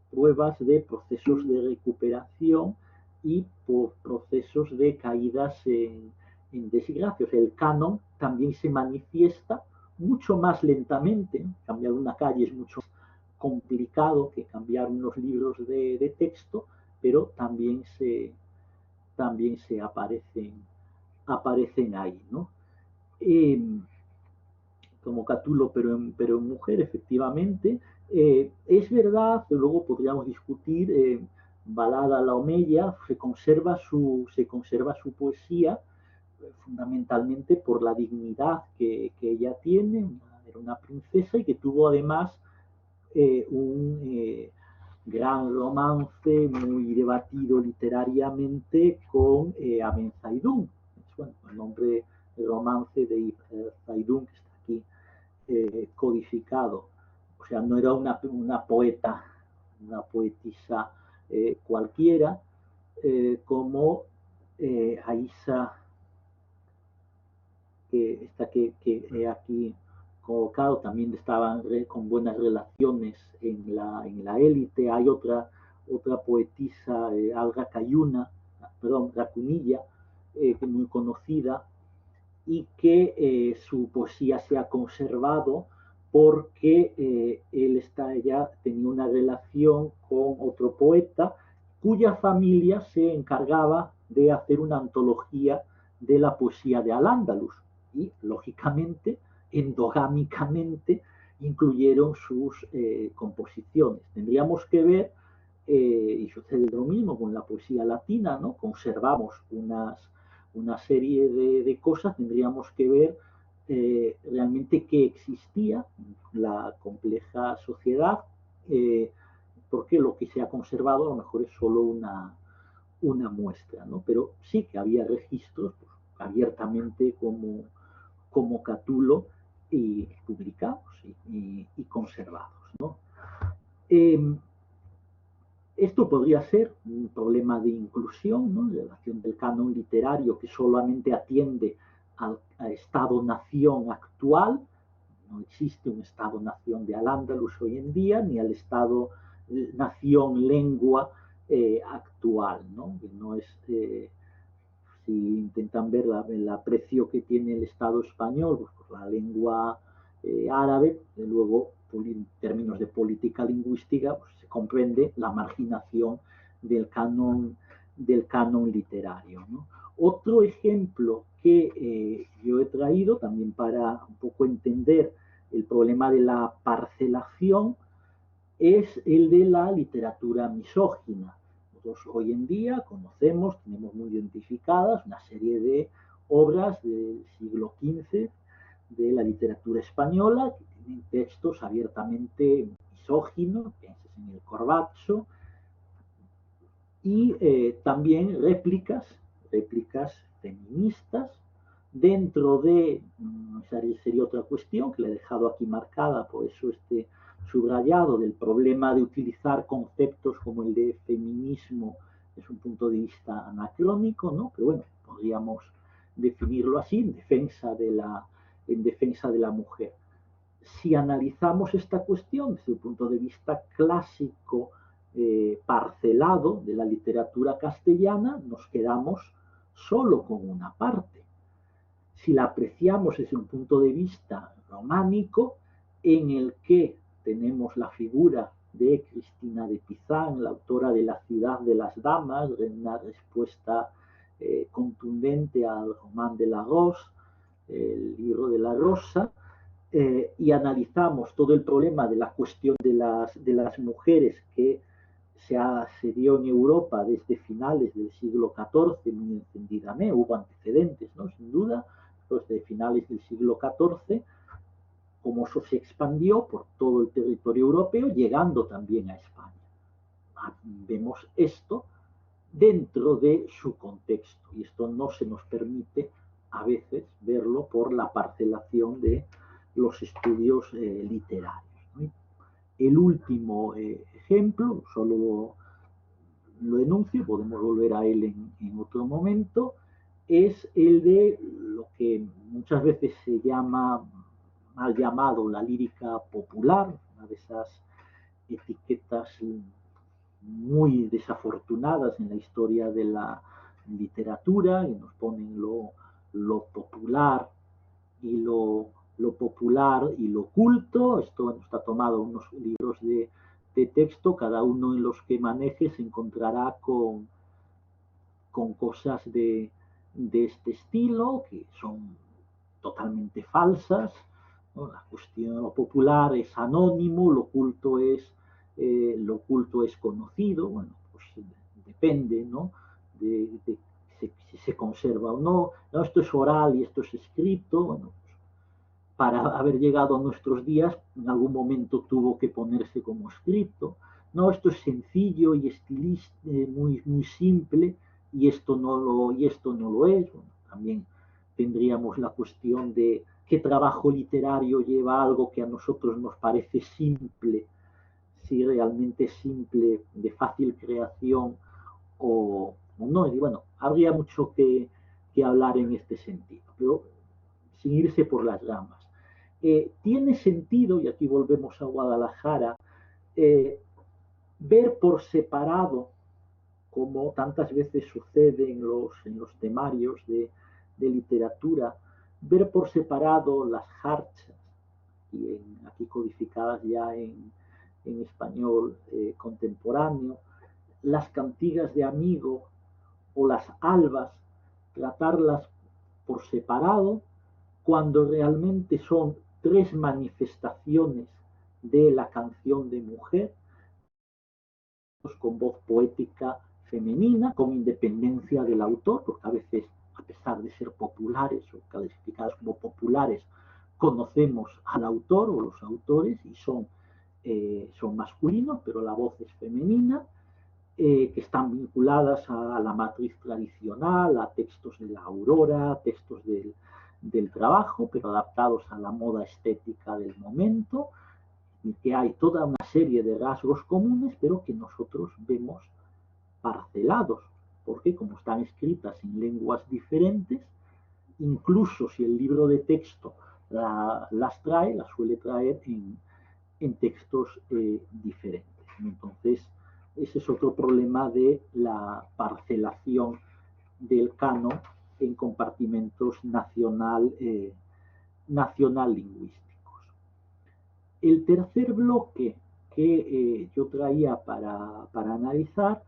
pruebas de procesos de recuperación y por procesos de caídas en desgracia. O sea, el canon también se manifiesta mucho más lentamente. Cambiar una calle es mucho más complicado que cambiar unos libros de texto, pero también se aparecen ahí, ¿no? Eh, como Catulo, pero en mujer, efectivamente. Es verdad, que luego podríamos discutir, Balada a la Omeya se conserva su poesía fundamentalmente por la dignidad que ella tiene, era una princesa y que tuvo además un gran romance muy debatido literariamente con Abenzaidún. Bueno, el nombre del romance de Zaidún, que está aquí codificado. O sea, no era una poeta, una poetisa cualquiera, como Aisha, que he aquí colocado, también estaban con buenas relaciones en la élite. Hay otra poetisa, Alga Cayuna, perdón, Racunilla, que muy conocida, y que su poesía se ha conservado porque ella tenía una relación con otro poeta cuya familia se encargaba de hacer una antología de la poesía de Al-Ándalus y, lógicamente, endogámicamente incluyeron sus composiciones. Tendríamos que ver, y sucede lo mismo con la poesía latina, ¿no? Conservamos una serie de cosas, tendríamos que ver realmente qué existía la compleja sociedad, porque lo que se ha conservado a lo mejor es solo una muestra, ¿no? Pero sí que había registros pues, abiertamente como Catulo y publicados y conservados, ¿no? Eh, Esto podría ser un problema de inclusión, ¿no? En relación del canon literario que solamente atiende al Estado-nación actual. No existe un Estado-nación de Al-Ándalus hoy en día, ni al Estado-nación-lengua actual, ¿no? Que no es, si intentan ver el aprecio que tiene el Estado español pues, por la lengua árabe, de luego en términos de política lingüística pues, se comprende la marginación del canon literario, ¿no? Otro ejemplo que yo he traído también para un poco entender el problema de la parcelación es el de la literatura misógina. Nosotros hoy en día conocemos, tenemos muy identificadas una serie de obras del siglo XV de la literatura española que tienen textos abiertamente misóginos, pienses en el Corbacho, y también réplicas feministas dentro de, esa sería otra cuestión que le he dejado aquí marcada, por eso este subrayado, del problema de utilizar conceptos como el de feminismo desde un punto de vista anacrónico, ¿no? Pero bueno, podríamos definirlo así, en defensa de la en defensa de la mujer. Si analizamos esta cuestión desde el punto de vista clásico, parcelado de la literatura castellana, nos quedamos solo con una parte. Si la apreciamos desde un punto de vista románico, en el que tenemos la figura de Cristina de Pizán, la autora de La ciudad de las damas, una respuesta contundente al Román de la Rose, el libro de la Rosa, y analizamos todo el problema de la cuestión de las mujeres que se dio en Europa desde finales del siglo XIV muy encendidamente, hubo antecedentes, ¿no? Sin duda, desde finales del siglo XIV, como eso se expandió por todo el territorio europeo, llegando también a España. Vemos esto dentro de su contexto, y esto no se nos permite a veces verlo por la parcelación de los estudios literarios, ¿no? El último ejemplo, solo lo enuncio, podemos volver a él en otro momento, es el de lo que muchas veces se llama, mal llamado, la lírica popular, una de esas etiquetas muy desafortunadas en la historia de la literatura, y nos ponen lo popular y lo popular y lo culto. Esto está tomado unos libros de texto, cada uno en los que maneje se encontrará con cosas de este estilo, que son totalmente falsas, ¿no? La cuestión de lo popular es anónimo, lo culto es conocido. Bueno, pues depende, ¿no? de si se conserva o no. No, esto es oral y esto es escrito. Bueno, pues para haber llegado a nuestros días, en algún momento tuvo que ponerse como escrito. No, esto es sencillo y estilista, muy, muy simple, y esto no lo es. Bueno, también tendríamos la cuestión de qué trabajo literario lleva algo que a nosotros nos parece simple, si realmente es simple, de fácil creación o no. Y bueno, habría mucho que hablar en este sentido, pero sin irse por las ramas. Tiene sentido, y aquí volvemos a Guadalajara, ver por separado, como tantas veces sucede en los temarios de literatura, ver por separado las jarchas, y aquí codificadas ya en español contemporáneo, las cantigas de amigo o las albas, tratarlas por separado, cuando realmente son tres manifestaciones de la canción de mujer, con voz poética femenina, con independencia del autor, porque a veces, a pesar de ser populares o calificadas como populares, conocemos al autor o los autores y son masculinos, pero la voz es femenina, que están vinculadas a la matriz tradicional, a textos de la Aurora, a textos del trabajo, pero adaptados a la moda estética del momento, y que hay toda una serie de rasgos comunes, pero que nosotros vemos parcelados, porque como están escritas en lenguas diferentes, incluso si el libro de texto las suele traer en textos diferentes. Entonces, ese es otro problema de la parcelación del canon en compartimentos nacional lingüísticos. El tercer bloque que yo traía para analizar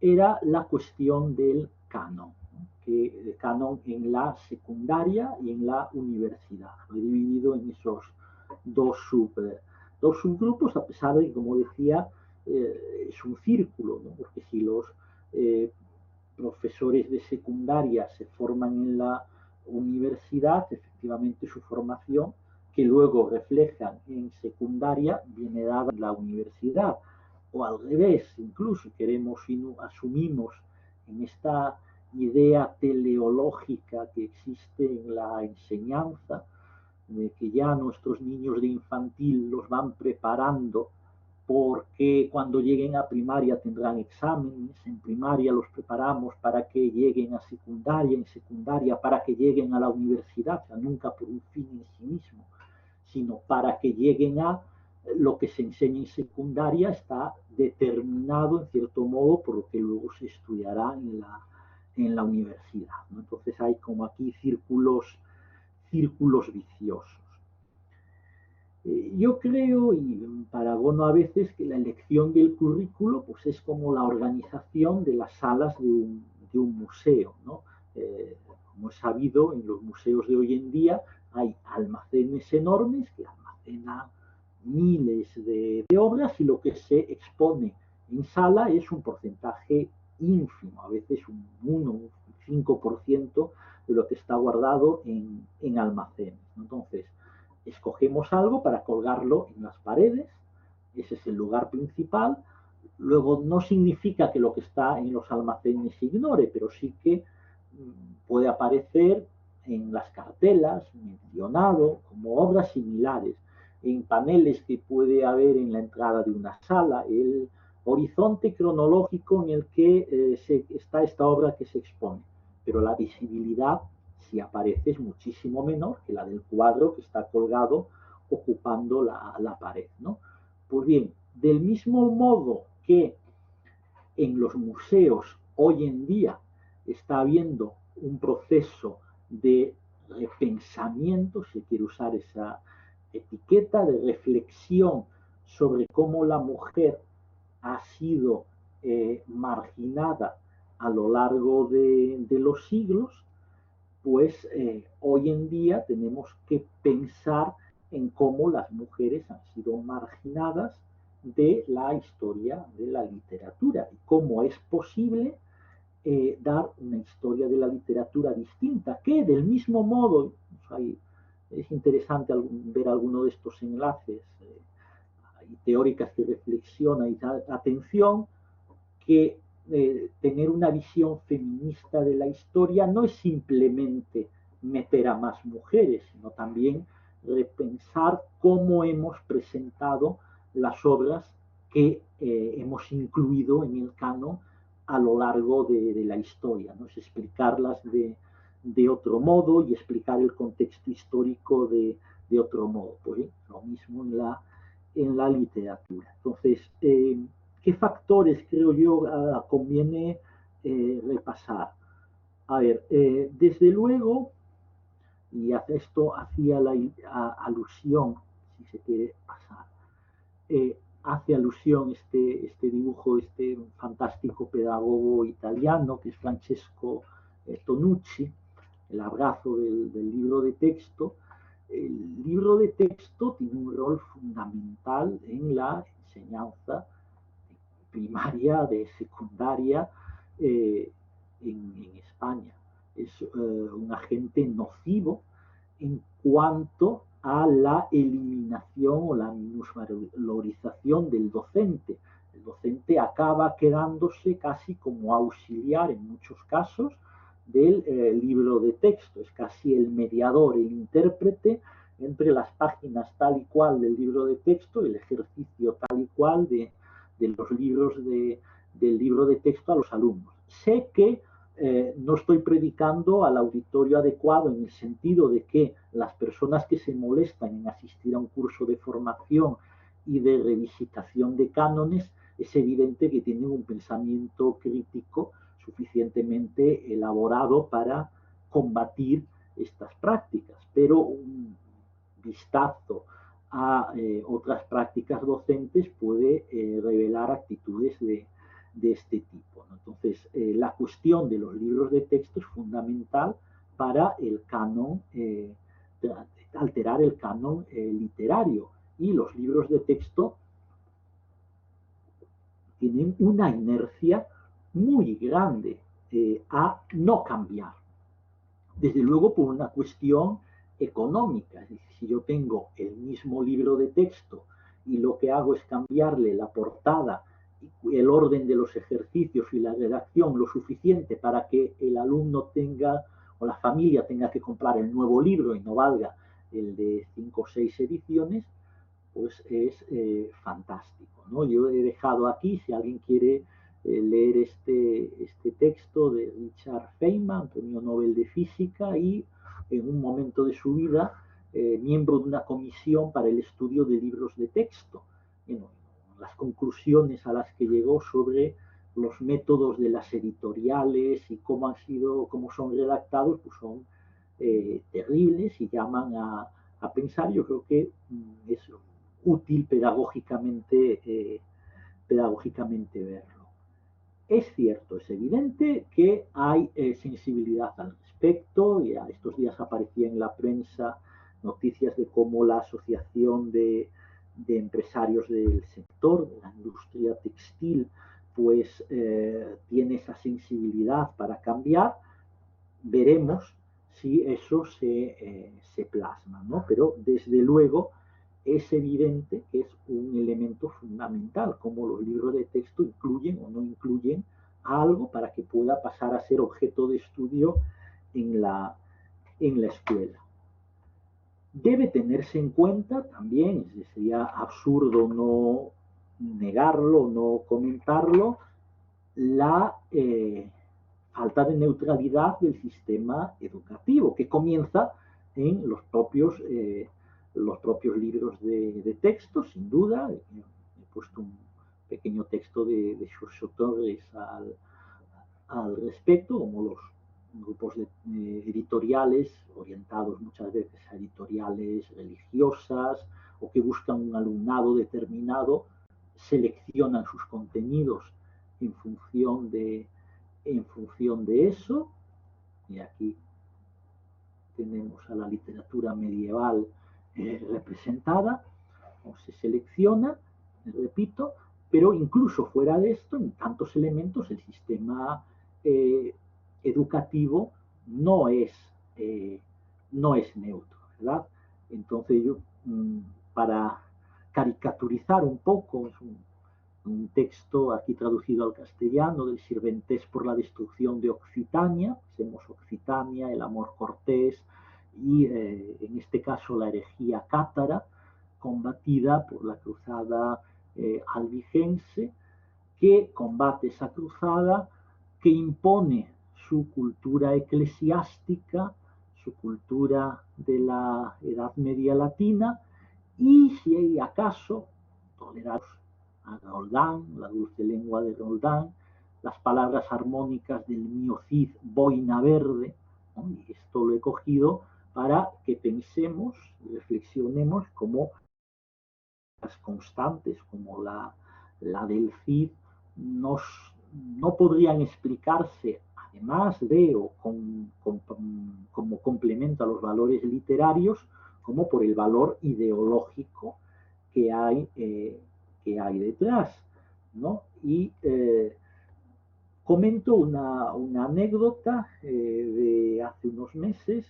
era la cuestión del canon, ¿no? El canon en la secundaria y en la universidad. Lo he dividido en esos dos, dos subgrupos, a pesar de que, como decía, es un círculo, ¿no? Porque si los profesores de secundaria se forman en la universidad, efectivamente su formación, que luego reflejan en secundaria, viene dada en la universidad. O al revés, incluso asumimos en esta idea teleológica que existe en la enseñanza, de que ya nuestros niños de infantil los van preparando porque cuando lleguen a primaria tendrán exámenes, en primaria los preparamos para que lleguen a secundaria, en secundaria para que lleguen a la universidad, o sea, nunca por un fin en sí mismo, sino para que lleguen a lo que se enseña en secundaria está determinado en cierto modo por lo que luego se estudiará en la universidad, ¿no? Entonces hay como aquí círculos viciosos. Yo creo y paragono a veces que la elección del currículo pues es como la organización de las salas de un museo, ¿no? Como es sabido, en los museos de hoy en día hay almacenes enormes que almacenan miles de obras y lo que se expone en sala es un porcentaje ínfimo, a veces un 1, un 5% de lo que está guardado en almacenes, ¿no? Entonces, escogemos algo para colgarlo en las paredes, ese es el lugar principal. Luego no significa que lo que está en los almacenes se ignore, pero sí que puede aparecer en las cartelas, mencionado como obras similares, en paneles que puede haber en la entrada de una sala, el horizonte cronológico en el que está esta obra que se expone, pero la visibilidad si aparece es muchísimo menor que la del cuadro que está colgado ocupando la pared, ¿no? Pues bien, del mismo modo que en los museos hoy en día está habiendo un proceso de repensamiento, si quiere usar esa etiqueta, de reflexión sobre cómo la mujer ha sido marginada a lo largo de los siglos, pues hoy en día tenemos que pensar en cómo las mujeres han sido marginadas de la historia de la literatura y cómo es posible dar una historia de la literatura distinta, que del mismo modo, es interesante ver alguno de estos enlaces teóricas que reflexionan y dan atención, que tener una visión feminista de la historia no es simplemente meter a más mujeres, sino también repensar cómo hemos presentado las obras que hemos incluido en el canon a lo largo de la historia, ¿no? Es explicarlas de otro modo y explicar el contexto histórico de otro modo. Pues lo mismo en la literatura. Entonces, ¿qué factores creo yo conviene repasar? A ver, desde luego, y a esto hacía alusión, si se quiere pasar, hace alusión este dibujo, este fantástico pedagogo italiano que es Francesco Tonucci, el abrazo del libro de texto. El libro de texto tiene un rol fundamental en la enseñanza primaria, de secundaria en España. Es un agente nocivo en cuanto a la eliminación o la minusvalorización del docente. El docente acaba quedándose casi como auxiliar en muchos casos del libro de texto, es casi el mediador, el intérprete entre las páginas tal y cual del libro de texto y el ejercicio tal y cual de los libros del libro de texto a los alumnos. Sé que no estoy predicando al auditorio adecuado en el sentido de que las personas que se molestan en asistir a un curso de formación y de revisitación de cánones, es evidente que tienen un pensamiento crítico suficientemente elaborado para combatir estas prácticas, pero un vistazo a otras prácticas docentes puede revelar actitudes de este tipo, ¿no? Entonces, la cuestión de los libros de texto es fundamental para el canon, alterar el canon literario, y los libros de texto tienen una inercia muy grande a no cambiar. Desde luego por una cuestión económica, es decir, si yo tengo el mismo libro de texto y lo que hago es cambiarle la portada, el orden de los ejercicios y la redacción lo suficiente para que el alumno tenga o la familia tenga que comprar el nuevo libro y no valga el de 5 o 6 ediciones, pues es fantástico, ¿no? Yo he dejado aquí, si alguien quiere leer este texto de Richard Feynman, premio Nobel de Física, y en un momento de su vida, miembro de una comisión para el estudio de libros de texto. Bueno, las conclusiones a las que llegó sobre los métodos de las editoriales y cómo son redactados, pues son terribles y llaman a pensar. Yo creo que es útil pedagógicamente verlo. Es cierto, es evidente que hay sensibilidad al respecto, y a estos días aparecía en la prensa noticias de cómo la Asociación de Empresarios del Sector, de la industria textil, pues tiene esa sensibilidad para cambiar. Veremos si eso se plasma, ¿no? Pero desde luego es evidente que es un elemento fundamental, como los libros de texto incluyen o no incluyen algo para que pueda pasar a ser objeto de estudio en la escuela. Debe tenerse en cuenta también, sería absurdo no negarlo, no comentarlo, la falta de neutralidad del sistema educativo, que comienza en los propios libros de texto, sin duda. He puesto un pequeño texto de Xurxo Torres al respecto, como los grupos editoriales orientados muchas veces a editoriales religiosas o que buscan un alumnado determinado, seleccionan sus contenidos en función de eso. Y aquí tenemos a la literatura medieval representada, o se selecciona, repito, pero incluso fuera de esto, en tantos elementos, el sistema educativo no es, no es neutro, ¿verdad? Entonces yo, para caricaturizar un poco, es un texto aquí traducido al castellano del Sirventès por la destrucción de Occitania, tenemos Occitania, el amor cortés y en este caso la herejía cátara, combatida por la cruzada albigense, que combate esa cruzada, que impone su cultura eclesiástica, su cultura de la Edad Media latina, y si hay acaso tolerar a Roldán, la dulce lengua de Roldán, las palabras armónicas del mío Cid, boina verde, ¿no? Y esto lo he cogido para que pensemos, reflexionemos como las constantes, como la del Cid, no podrían explicarse, además de o como complemento a los valores literarios, como por el valor ideológico que hay detrás, ¿no? Y comento una anécdota de hace unos meses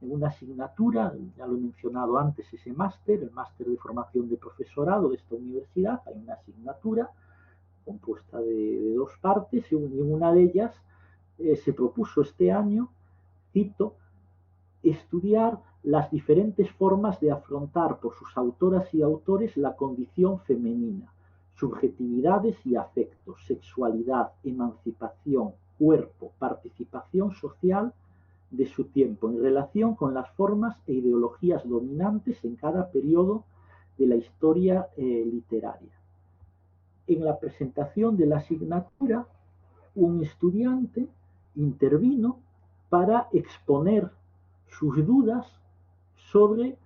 en una asignatura, ya lo he mencionado antes, ese máster, el máster de formación de profesorado de esta universidad. Hay una asignatura compuesta de dos partes, y en una de ellas se propuso este año, cito, estudiar las diferentes formas de afrontar por sus autoras y autores la condición femenina, subjetividades y afectos, sexualidad, emancipación, cuerpo, participación social de su tiempo en relación con las formas e ideologías dominantes en cada periodo de la historia literaria. En la presentación de la asignatura, un estudiante intervino para exponer sus dudas sobre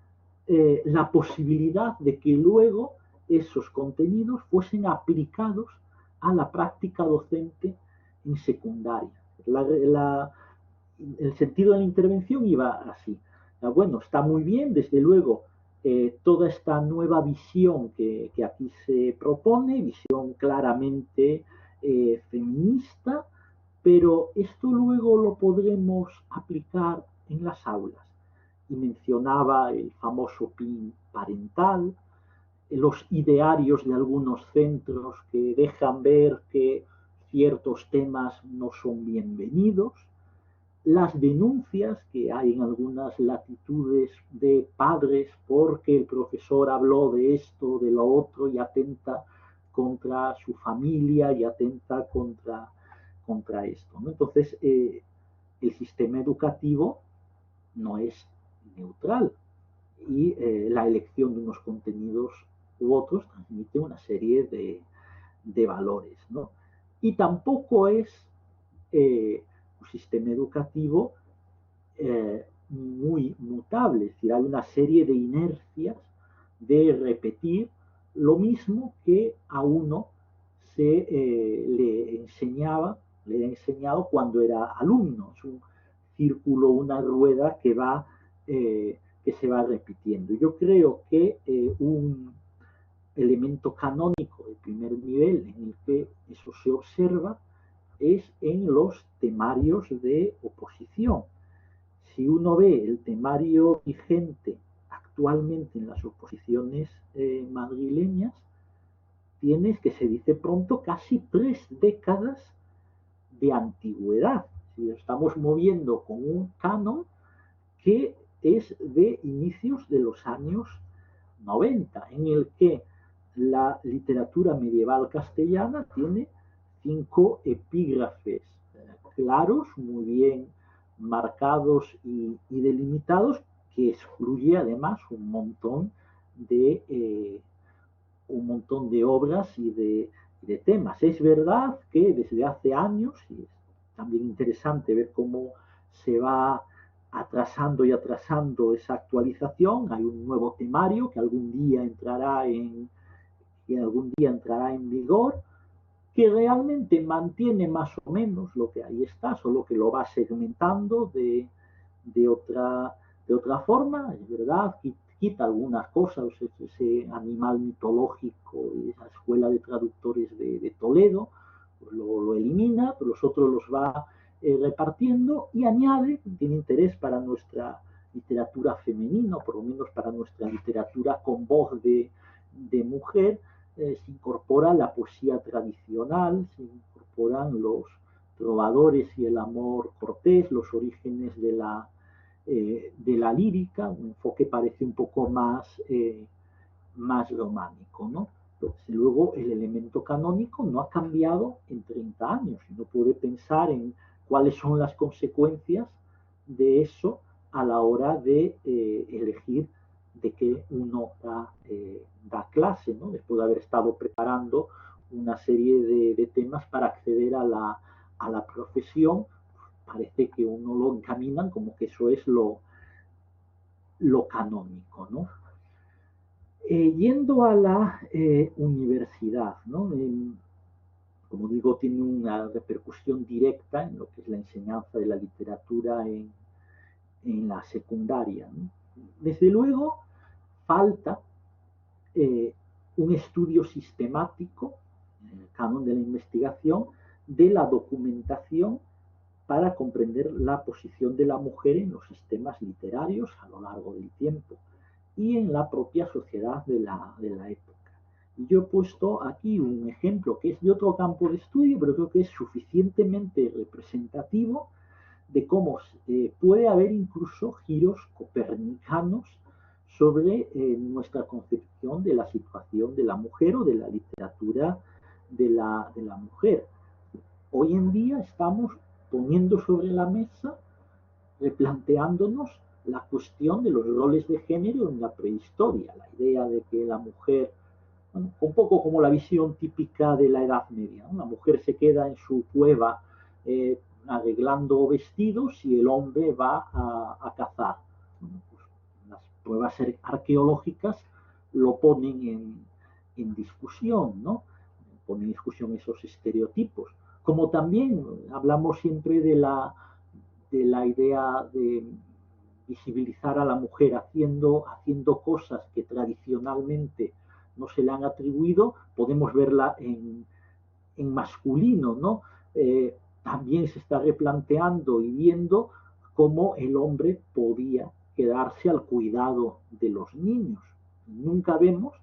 la posibilidad de que luego esos contenidos fuesen aplicados a la práctica docente en secundaria. El sentido de la intervención iba así. Bueno, está muy bien, desde luego, toda esta nueva visión que aquí se propone, visión claramente feminista, pero esto luego lo podremos aplicar en las aulas. Y mencionaba el famoso PIN parental, los idearios de algunos centros que dejan ver que ciertos temas no son bienvenidos, las denuncias que hay en algunas latitudes de padres porque el profesor habló de esto, de lo otro y atenta contra su familia y atenta contra esto, ¿no? Entonces, el sistema educativo no es neutral y la elección de unos contenidos u otros transmite una serie de valores, ¿no? Y tampoco es un sistema educativo muy mutable, es decir, hay una serie de inercias de repetir lo mismo que a uno le he enseñado cuando era alumno. Es un círculo, una rueda que se va repitiendo. Yo creo que un elemento canónico de primer nivel en el que eso se observa es en los temarios de oposición. Si uno ve el temario vigente actualmente en las oposiciones madrileñas, tienes, que se dice pronto, casi 3 décadas de antigüedad. Si estamos moviendo con un canon que es de inicios de los años 90, en el que la literatura medieval castellana tiene 5 epígrafes claros, muy bien marcados y delimitados, que excluye además un montón de obras y de temas. Es verdad que desde hace años, y es también interesante ver cómo se va atrasando y atrasando esa actualización, hay un nuevo temario que algún día entrará en vigor, que realmente mantiene más o menos lo que ahí está, solo que lo va segmentando de otra, de otra forma, es verdad, quita algunas cosas, ese animal mitológico, esa escuela de traductores de Toledo, pues lo elimina, pero los otros los va repartiendo y añade, tiene interés para nuestra literatura femenina, o por lo menos para nuestra literatura con voz de mujer, se incorpora la poesía tradicional, se incorporan los trovadores y el amor cortés, los orígenes de la lírica, un enfoque parece un poco más románico, ¿no? Entonces, luego el elemento canónico no ha cambiado en 30 años. Uno puede pensar en cuáles son las consecuencias de eso a la hora de elegir de qué uno da clase, ¿no? Después de haber estado preparando una serie de temas para acceder a la profesión, parece que uno lo encaminan como que eso es lo canónico, ¿no? Yendo a la universidad, ¿no? Como digo, tiene una repercusión directa en lo que es la enseñanza de la literatura en la secundaria, ¿no? Desde luego, falta un estudio sistemático, en el canon de la investigación, de la documentación para comprender la posición de la mujer en los sistemas literarios a lo largo del tiempo y en la propia sociedad de la época. Y yo he puesto aquí un ejemplo que es de otro campo de estudio, pero creo que es suficientemente representativo de cómo puede haber incluso giros copernicanos sobre nuestra concepción de la situación de la mujer o de la literatura de la mujer. Hoy en día estamos poniendo sobre la mesa, replanteándonos la cuestión de los roles de género en la prehistoria, la idea de que la mujer, bueno, un poco como la visión típica de la Edad Media, ¿no? La mujer se queda en su cueva arreglando vestidos y el hombre va a cazar. Bueno, pues las pruebas arqueológicas lo ponen en discusión, ¿no? Ponen en discusión esos estereotipos. Como también hablamos siempre de la idea de visibilizar a la mujer haciendo cosas que tradicionalmente no se le han atribuido, podemos verla en masculino, ¿no? También se está replanteando y viendo cómo el hombre podía quedarse al cuidado de los niños. Nunca vemos,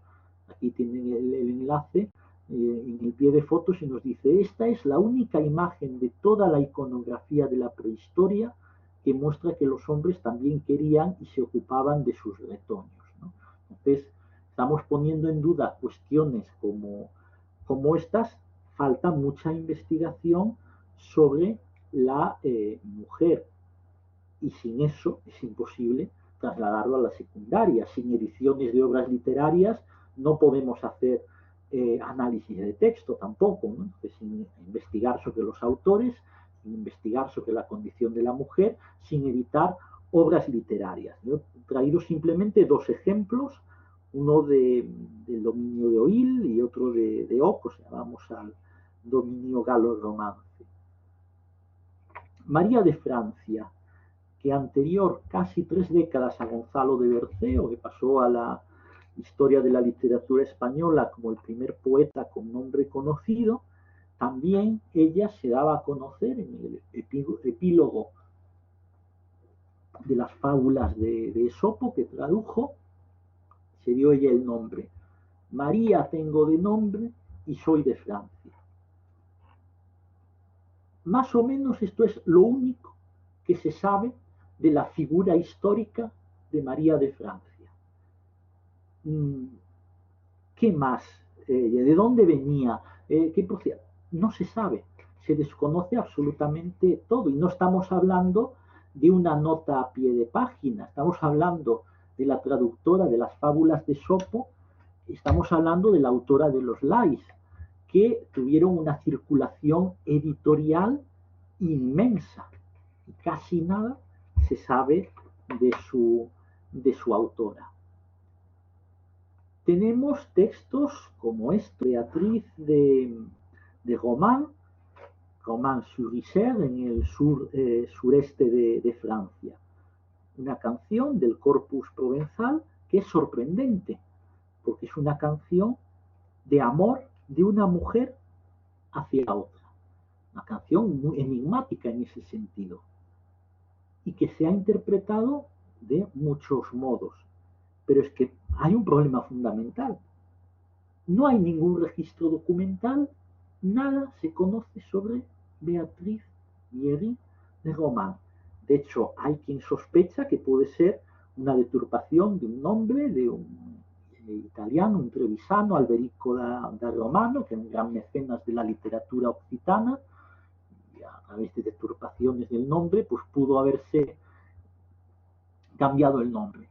aquí tienen el enlace, en el pie de fotos y nos dice, esta es la única imagen de toda la iconografía de la prehistoria que muestra que los hombres también querían y se ocupaban de sus retoños, ¿no? Entonces, estamos poniendo en duda cuestiones como estas, falta mucha investigación sobre la mujer, y sin eso es imposible trasladarlo a la secundaria. Sin ediciones de obras literarias no podemos hacer análisis de texto tampoco, ¿no? Entonces, sin investigar sobre los autores, sin investigar sobre la condición de la mujer, sin editar obras literarias. Yo he traído simplemente dos ejemplos, uno del dominio de Oil y otro de Oc, o sea, vamos al dominio galo-romance. María de Francia, que anterior casi 3 décadas a Gonzalo de Berceo, que pasó a la historia de la literatura española como el primer poeta con nombre conocido, también ella se daba a conocer en el epílogo de las fábulas de Esopo, que tradujo, se dio ella el nombre. María tengo de nombre y soy de Francia. Más o menos esto es lo único que se sabe de la figura histórica de María de Francia. ¿Qué más? ¿De dónde venía? ¿Qué procedía? No se sabe, se desconoce absolutamente todo, y no estamos hablando de una nota a pie de página, estamos hablando de la traductora de las fábulas de Esopo, estamos hablando de la autora de los Lais, que tuvieron una circulación editorial inmensa, y casi nada se sabe de su autora. Tenemos textos como este, Beatriz de Romans-sur-Isère, en el sureste de Francia. Una canción del corpus provenzal que es sorprendente, porque es una canción de amor de una mujer hacia otra. Una canción muy enigmática en ese sentido, y que se ha interpretado de muchos modos. Pero es que hay un problema fundamental. No hay ningún registro documental, nada se conoce sobre Beatriz Vieri de Román. De hecho, hay quien sospecha que puede ser una deturpación de un nombre de un italiano, un trevisano, Alberico da Romano, que es un gran mecenas de la literatura occitana, y a través de deturpaciones del nombre, pues pudo haberse cambiado el nombre.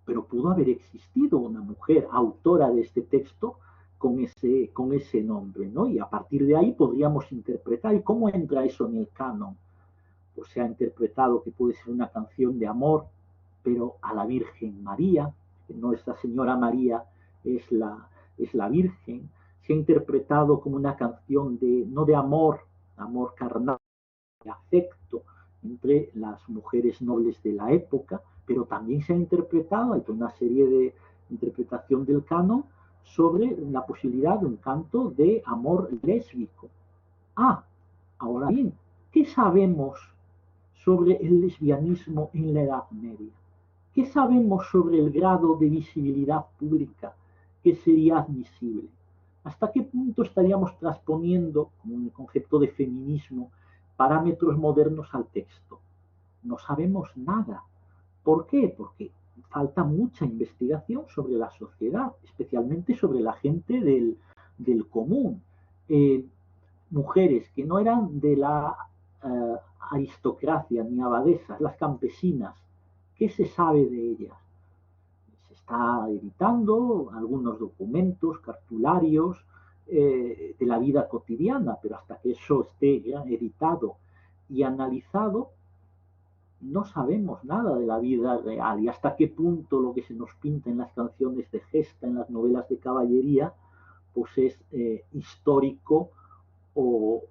Pero pudo haber existido una mujer autora de este texto con ese nombre, ¿no? Y a partir de ahí podríamos interpretar. ¿Y cómo entra eso en el canon? Pues se ha interpretado que puede ser una canción de amor, pero a la Virgen María, que Nuestra Señora María es la Virgen. Se ha interpretado como una canción no de amor carnal, de afecto entre las mujeres nobles de la época, pero también se ha interpretado, hay toda una serie de interpretación del canon sobre la posibilidad de un canto de amor lésbico. Ahora bien, ¿qué sabemos sobre el lesbianismo en la Edad Media? ¿Qué sabemos sobre el grado de visibilidad pública que sería admisible? ¿Hasta qué punto estaríamos transponiendo, como en el concepto de feminismo, parámetros modernos al texto? No sabemos nada. ¿Por qué? Porque falta mucha investigación sobre la sociedad, especialmente sobre la gente del común. Mujeres que no eran de la aristocracia ni abadesas, las campesinas, ¿qué se sabe de ellas? Se está editando algunos documentos cartularios de la vida cotidiana, pero hasta que eso esté ya editado y analizado, no sabemos nada de la vida real, y hasta qué punto lo que se nos pinta en las canciones de gesta, en las novelas de caballería, pues es histórico o,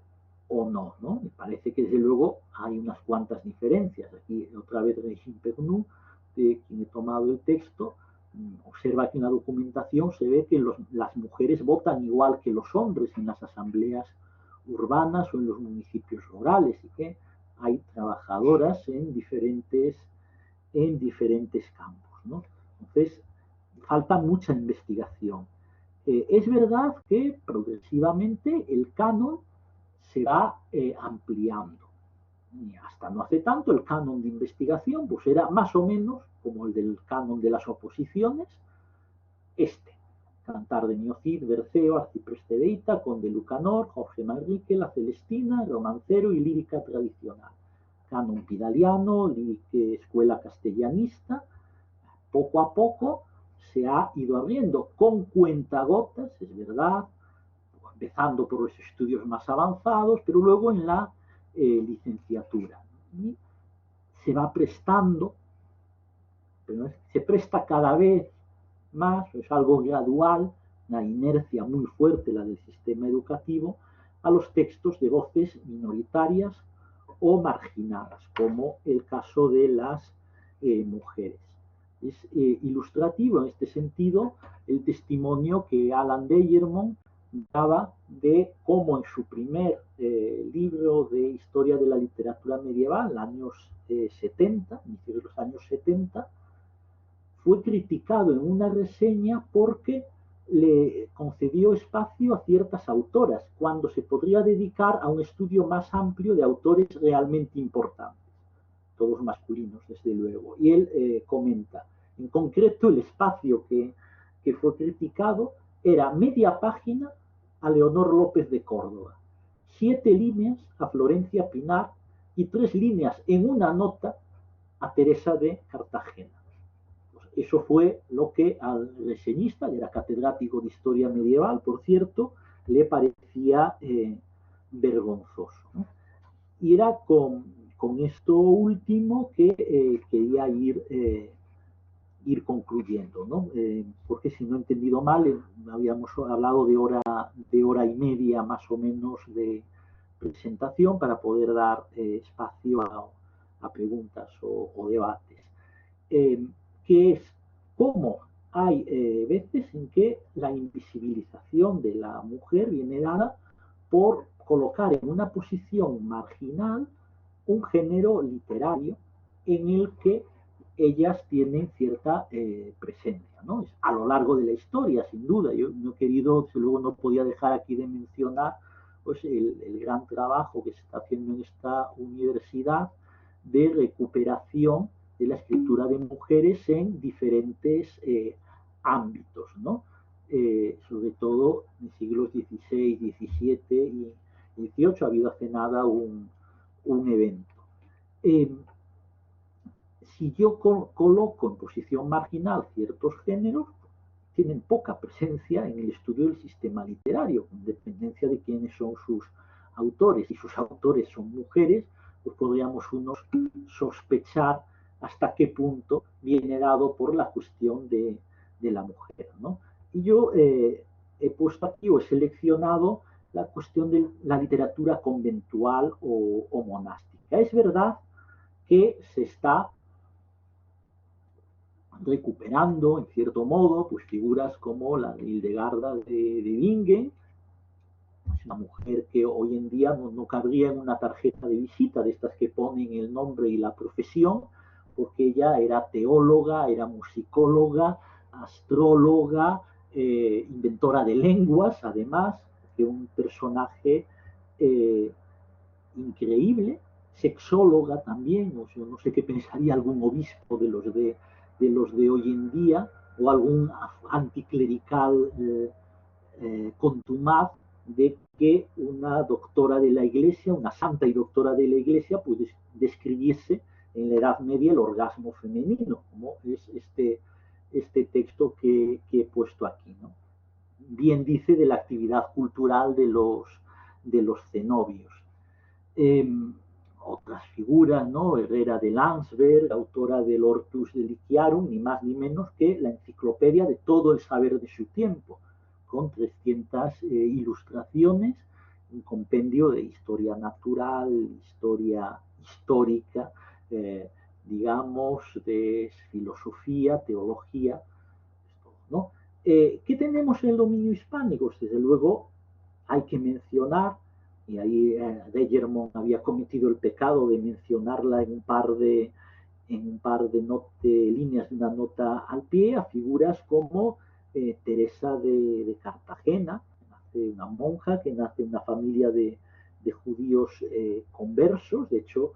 no, ¿no? Me parece que desde luego hay unas cuantas diferencias. Aquí otra vez Regine Pernoud, de quien he tomado el texto, observa que en la documentación se ve que las mujeres votan igual que los hombres en las asambleas urbanas o en los municipios rurales, y que hay trabajadoras en diferentes campos, ¿no? Entonces, falta mucha investigación. Es verdad que progresivamente el canon se va ampliando. y hasta no hace tanto el canon de investigación pues era más o menos como el del canon de las oposiciones, Cantar de Miocid, Berceo, Arcipreste de Ita, Conde Lucanor, Jorge Manrique, La Celestina, Romancero y lírica tradicional. Canon pidaliano, escuela castellanista. Poco a poco se ha ido abriendo con cuentagotas, es verdad, empezando por los estudios más avanzados, pero luego en la licenciatura. Y se va prestando, pero se presta cada vez más, es algo gradual, una inercia muy fuerte la del sistema educativo, a los textos de voces minoritarias o marginadas, como el caso de las mujeres. Es ilustrativo en este sentido el testimonio que Alan Deyermond daba de cómo en su primer libro de historia de la literatura medieval, años 70, inicios de los años 70, fue criticado en una reseña porque le concedió espacio a ciertas autoras, cuando se podría dedicar a un estudio más amplio de autores realmente importantes, todos masculinos, desde luego. Y él comenta, en concreto, el espacio que fue criticado era media página a Leonor López de Córdoba, 7 líneas a Florencia Pinar y 3 líneas en una nota a Teresa de Cartagena. Eso fue lo que al reseñista, que era catedrático de historia medieval, por cierto, le parecía vergonzoso, ¿no? Y era con esto último que quería ir concluyendo, ¿no? Porque si no he entendido mal, habíamos hablado de hora y media más o menos de presentación para poder dar espacio a preguntas o debates. Que es cómo hay veces en que la invisibilización de la mujer viene dada por colocar en una posición marginal un género literario en el que ellas tienen cierta presencia, ¿no? A lo largo de la historia, sin duda. Yo no he querido, luego no podía dejar aquí de mencionar pues el gran trabajo que se está haciendo en esta universidad de recuperación de la escritura de mujeres en diferentes ámbitos, ¿no? Sobre todo en siglos XVI, XVII y XVIII ha habido hace nada un evento. Si yo coloco en posición marginal ciertos géneros, tienen poca presencia en el estudio del sistema literario, con dependencia de quiénes son sus autores. Si sus autores son mujeres, pues podríamos unos sospechar hasta qué punto viene dado por la cuestión de la mujer, ¿no? Y yo he puesto aquí o he seleccionado la cuestión de la literatura conventual o monástica. Es verdad que se está recuperando, en cierto modo, pues figuras como la de Hildegarda de Bingen. Es una mujer que hoy en día no cabría en una tarjeta de visita de estas que ponen el nombre y la profesión, porque ella era teóloga, era musicóloga, astróloga, inventora de lenguas, además, que un personaje increíble, sexóloga también, o sea, no sé qué pensaría algún obispo de los de hoy en día, o algún anticlerical contumaz de que una doctora de la Iglesia, una santa y doctora de la Iglesia, pues describiese en la Edad Media el orgasmo femenino, como es este texto que he puesto aquí, ¿no? Bien dice de la actividad cultural de los cenobios. Otras figuras, ¿no? Herrera de Landsberg, autora del Hortus Deliciarum, ni más ni menos que la enciclopedia de todo el saber de su tiempo, con 300 ilustraciones, un compendio de historia natural, historia histórica, digamos, de filosofía, teología, ¿no? ¿Qué tenemos en el dominio hispánico? Desde luego hay que mencionar, y ahí Deyermond había cometido el pecado de mencionarla en un par de líneas de una nota al pie, a figuras como Teresa de Cartagena, una monja que nace en una familia de judíos conversos. De hecho,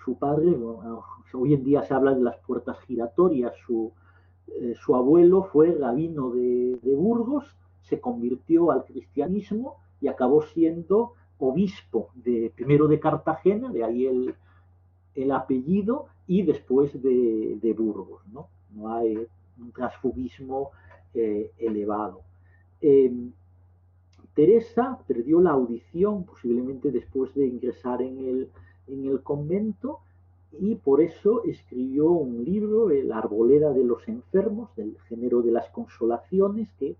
su padre, bueno, hoy en día se habla de las puertas giratorias, su abuelo fue rabino de Burgos, se convirtió al cristianismo y acabó siendo obispo primero de Cartagena, de ahí el apellido, y después de Burgos, ¿no? No hay un transfugismo elevado. Teresa perdió la audición posiblemente después de ingresar en el convento, y por eso escribió un libro, La Arboleda de los Enfermos, del género de las consolaciones, que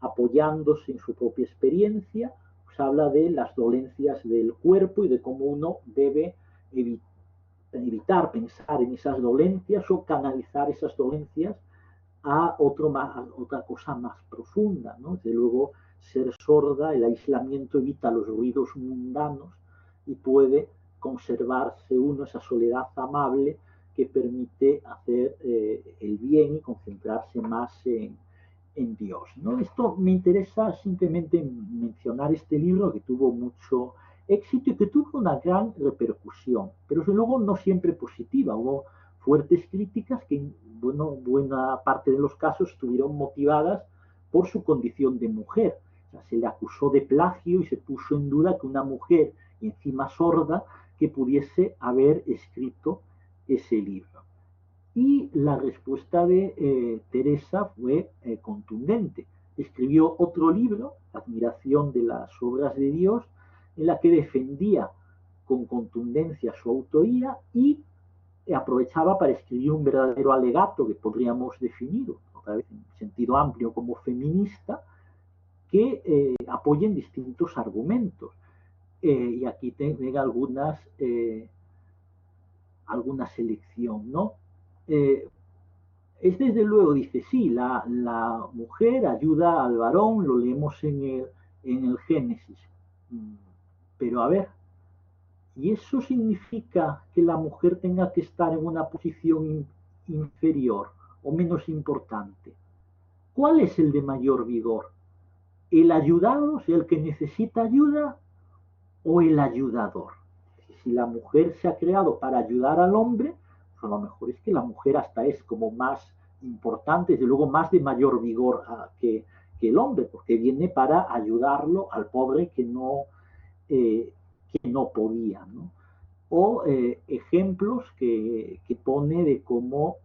apoyándose en su propia experiencia, pues habla de las dolencias del cuerpo y de cómo uno debe evitar pensar en esas dolencias o canalizar esas dolencias a otra cosa más profunda, ¿no? Desde luego, ser sorda, el aislamiento evita los ruidos mundanos y puede conservarse uno esa soledad amable que permite hacer el bien y concentrarse más en Dios, ¿no? Esto me interesa simplemente mencionar este libro que tuvo mucho éxito y que tuvo una gran repercusión, pero desde luego no siempre positiva. Hubo fuertes críticas que, bueno, buena parte de los casos estuvieron motivadas por su condición de mujer. O sea, se le acusó de plagio y se puso en duda que una mujer, y encima sorda, que pudiese haber escrito ese libro. Y la respuesta de Teresa fue contundente. Escribió otro libro, Admiración de las Obras de Dios, en la que defendía con contundencia su autoría y aprovechaba para escribir un verdadero alegato que podríamos definir, otra vez en sentido amplio, como feminista, que apoyen distintos argumentos. Y aquí tengo alguna selección, ¿no? Es desde luego, dice, sí, la mujer ayuda al varón, lo leemos en el Génesis. Pero a ver, ¿y eso significa que la mujer tenga que estar en una posición inferior o menos importante? ¿Cuál es el de mayor vigor? ¿El ayudado, o sea, el que necesita ayuda, o el ayudador? Si la mujer se ha creado para ayudar al hombre, pues a lo mejor es que la mujer hasta es como más importante, desde luego más de mayor vigor que el hombre, porque viene para ayudarlo al pobre que no podía, ¿no? O ejemplos que pone de cómo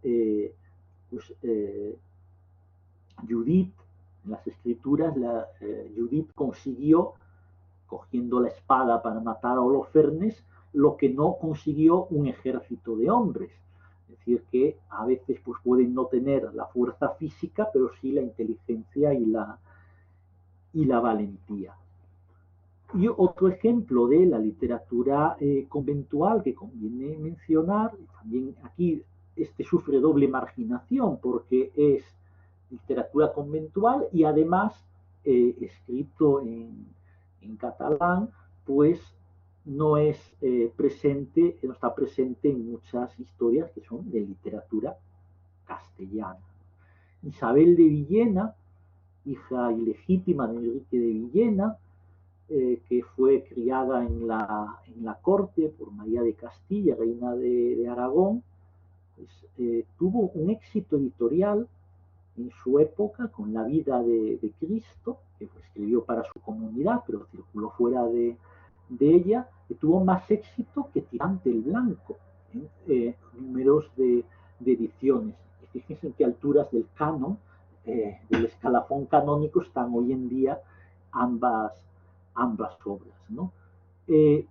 pues, Judith, en las escrituras, Judith consiguió, cogiendo la espada para matar a Holofernes, lo que no consiguió un ejército de hombres. Es decir, que a veces pues, pueden no tener la fuerza física, pero sí la inteligencia y la valentía. Y otro ejemplo de la literatura conventual que conviene mencionar, también aquí sufre doble marginación porque es literatura conventual y además escrito en catalán, pues no está presente en muchas historias que son de literatura castellana. Isabel de Villena, hija ilegítima de Enrique de Villena, que fue criada en la corte por María de Castilla, reina de Aragón, pues, tuvo un éxito editorial en su época con la vida de Cristo, que escribió para su comunidad, pero circuló fuera de ella, que tuvo más éxito que Tirante el Blanco, números de ediciones. Y fíjense en qué alturas del canon, del escalafón canónico, están hoy en día ambas obras, ¿no? He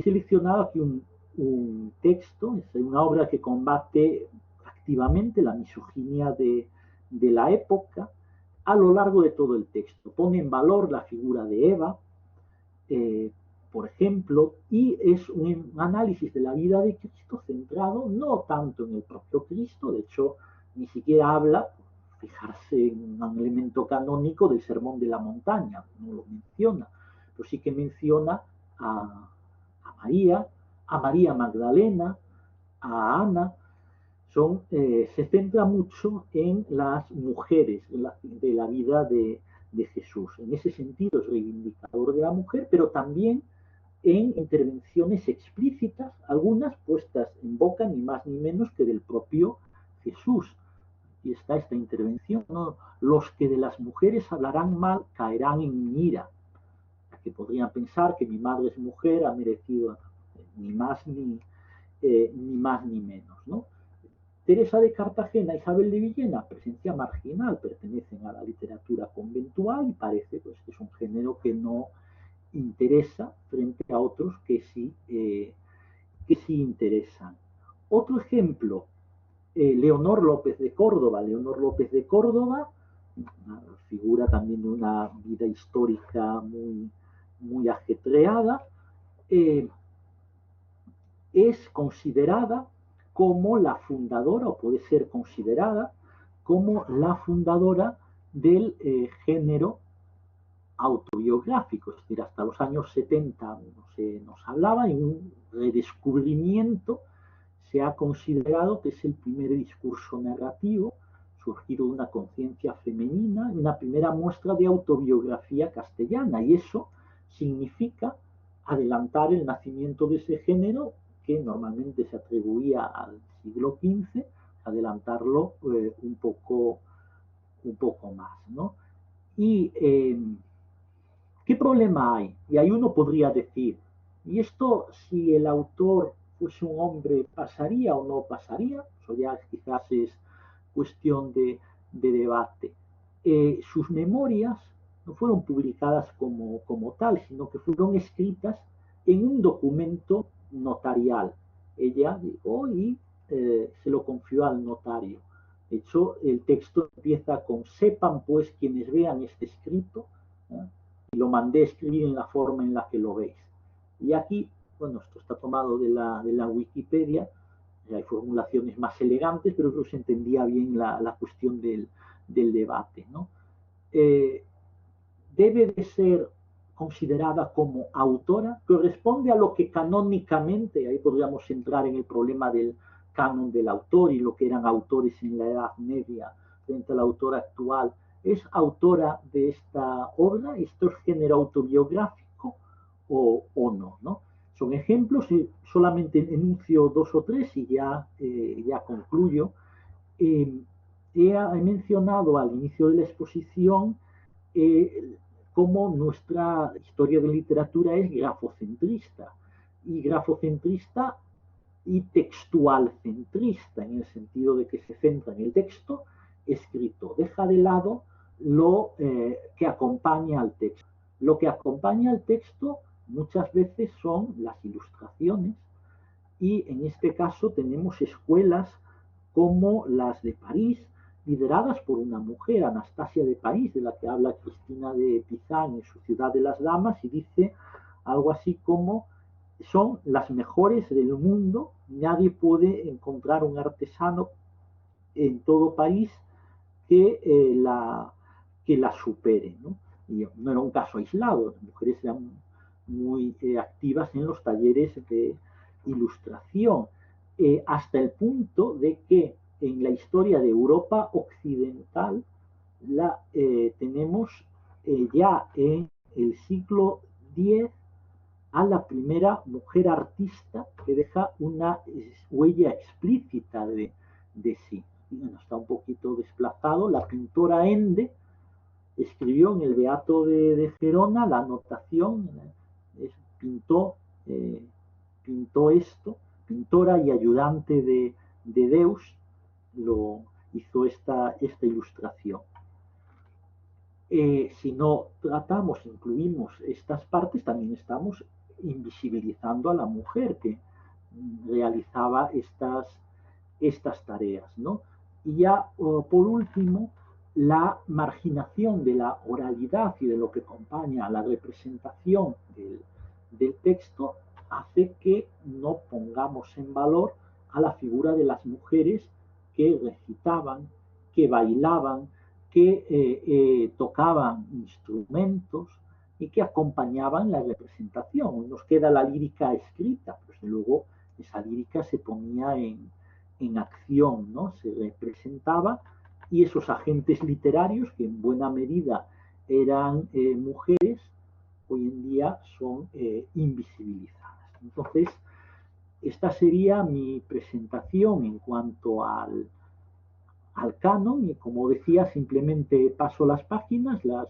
seleccionado aquí un texto, es una obra que combate activamente la misoginia de la época a lo largo de todo el texto. Pone en valor la figura de Eva, por ejemplo, y es un análisis de la vida de Cristo centrado no tanto en el propio Cristo, de hecho, ni siquiera habla, fijarse en un elemento canónico del Sermón de la Montaña, no lo menciona, pero sí que menciona a María Magdalena, a Ana. Se centra mucho en las mujeres de la vida de Jesús. En ese sentido es reivindicador de la mujer, pero también en intervenciones explícitas, algunas puestas en boca ni más ni menos que del propio Jesús. Y está esta intervención, ¿no? Los que de las mujeres hablarán mal caerán en mi ira, que podrían pensar que mi madre es mujer, ha merecido ni más ni más ni menos, ¿no? Teresa de Cartagena, Isabel de Villena, presencia marginal, pertenecen a la literatura conventual y parece pues, que es un género que no interesa frente a otros que sí interesan. Otro ejemplo, Leonor López de Córdoba. Leonor López de Córdoba, una figura también de una vida histórica muy ajetreada, es considerada como la fundadora, o puede ser considerada como la fundadora del género autobiográfico, es decir, hasta los años 70 no se nos hablaba, y un redescubrimiento se ha considerado que es el primer discurso narrativo surgido de una conciencia femenina, una primera muestra de autobiografía castellana, y eso significa adelantar el nacimiento de ese género que normalmente se atribuía al siglo XV, adelantarlo un poco más, ¿no? Y ¿qué problema hay? Y ahí uno podría decir, ¿y esto si el autor fuese un hombre pasaría o no pasaría? Eso ya quizás es cuestión de debate. Sus memorias no fueron publicadas como tal, sino que fueron escritas en un documento notarial. Ella llegó y se lo confió al notario. De hecho, el texto empieza con: sepan pues quienes vean este escrito, ¿eh? Y lo mandé a escribir en la forma en la que lo veis. Y aquí, bueno, esto está tomado de la Wikipedia, hay formulaciones más elegantes, pero creo que se entendía bien la cuestión del debate, ¿no? Debe de ser considerada como autora, corresponde a lo que canónicamente, ahí podríamos entrar en el problema del canon del autor y lo que eran autores en la Edad Media frente al autor actual. ¿Es autora de esta obra? ¿Esto es género autobiográfico o no, no? Son ejemplos, y solamente enuncio dos o tres y ya concluyo. He mencionado al inicio de la exposición cómo nuestra historia de literatura es grafocentrista, y textual centrista, en el sentido de que se centra en el texto escrito, deja de lado lo que acompaña al texto. Lo que acompaña al texto muchas veces son las ilustraciones, y en este caso tenemos escuelas como las de París, lideradas por una mujer, Anastasia de París, de la que habla Cristina de Pizan en su Ciudad de las Damas, y dice algo así como: son las mejores del mundo, nadie puede encontrar un artesano en todo París que la supere, ¿no? Y no era un caso aislado, las mujeres eran muy activas en los talleres de ilustración, hasta el punto de que en la historia de Europa occidental tenemos ya en el siglo X a la primera mujer artista que deja una huella explícita de sí. Bueno, está un poquito desplazado. La pintora Ende escribió en el Beato de Gerona la anotación, pintó, pintó esto, pintora y ayudante de Deus, hizo esta ilustración. Si no tratamos, incluimos estas partes, también estamos invisibilizando a la mujer que realizaba estas tareas, ¿no? Y ya, por último, la marginación de la oralidad y de lo que acompaña a la representación del texto hace que no pongamos en valor a la figura de las mujeres que recitaban, que bailaban, que tocaban instrumentos y que acompañaban la representación. Nos queda la lírica escrita, pues luego esa lírica se ponía en acción, ¿no? Se representaba, y esos agentes literarios, que en buena medida eran mujeres, hoy en día son invisibilizadas. Entonces, esta sería mi presentación en cuanto al canon, y como decía, simplemente paso las páginas, lo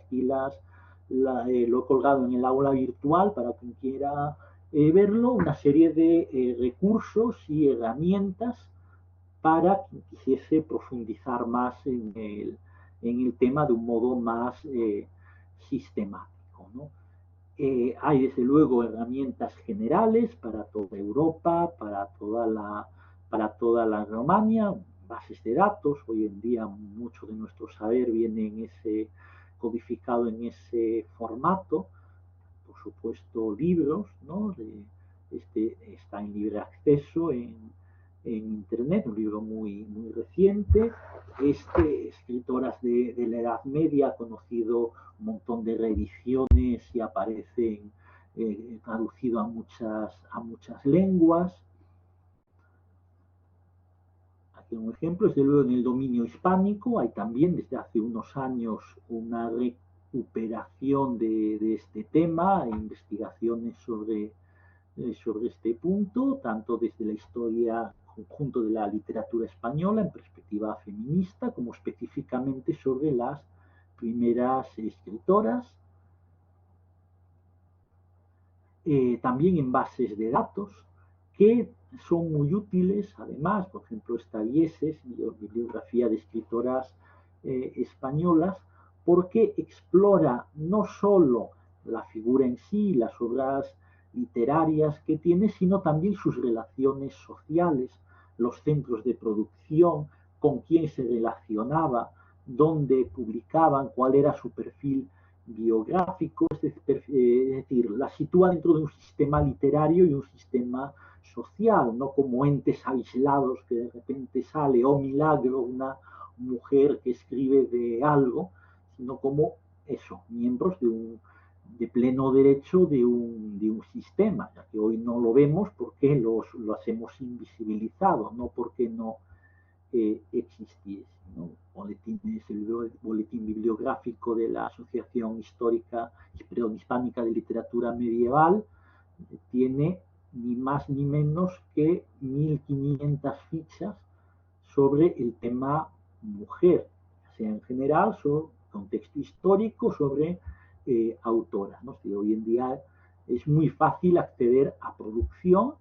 he colgado en el aula virtual para quien quiera verlo, una serie de recursos y herramientas para quien quisiese profundizar más en el tema de un modo más sistemático, ¿no? Hay desde luego herramientas generales para toda Europa, para toda la Romania, bases de datos. Hoy en día mucho de nuestro saber viene codificado en ese formato. Por supuesto, libros, ¿no? Está en libre acceso en Internet, un libro muy reciente. Escritoras de la Edad Media, ha conocido un montón de reediciones y aparecen traducido a muchas lenguas. Aquí un ejemplo, desde luego en el dominio hispánico hay también desde hace unos años una recuperación de este tema, investigaciones sobre este punto, tanto desde la historia conjunto de la literatura española en perspectiva feminista, como específicamente sobre las primeras escritoras. También en bases de datos que son muy útiles, además, por ejemplo, esta Vieses, bibliografía de escritoras españolas, porque explora no solo la figura en sí, las obras literarias que tiene, sino también sus relaciones sociales, los centros de producción, con quién se relacionaba, dónde publicaban, cuál era su perfil biográfico, es decir, la sitúa dentro de un sistema literario y un sistema social, no como entes aislados que de repente sale, oh milagro, una mujer que escribe de algo, sino como eso, miembros de pleno derecho de un sistema, ya que hoy no lo vemos porque los hemos invisibilizado, no porque no existiese, ¿no? El boletín bibliográfico de la Asociación Hispánica de Literatura Medieval tiene ni más ni menos que 1500 fichas sobre el tema mujer, sea en general, sobre contexto histórico, sobre autoras, ¿no? Si hoy en día es muy fácil acceder a producción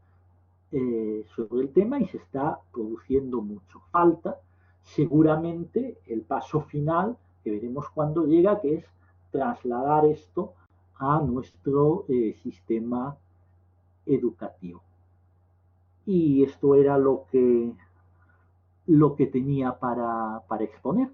sobre el tema y se está produciendo mucho. Falta seguramente el paso final que veremos cuando llega, que es trasladar esto a nuestro sistema educativo. Y esto era lo que tenía para exponer.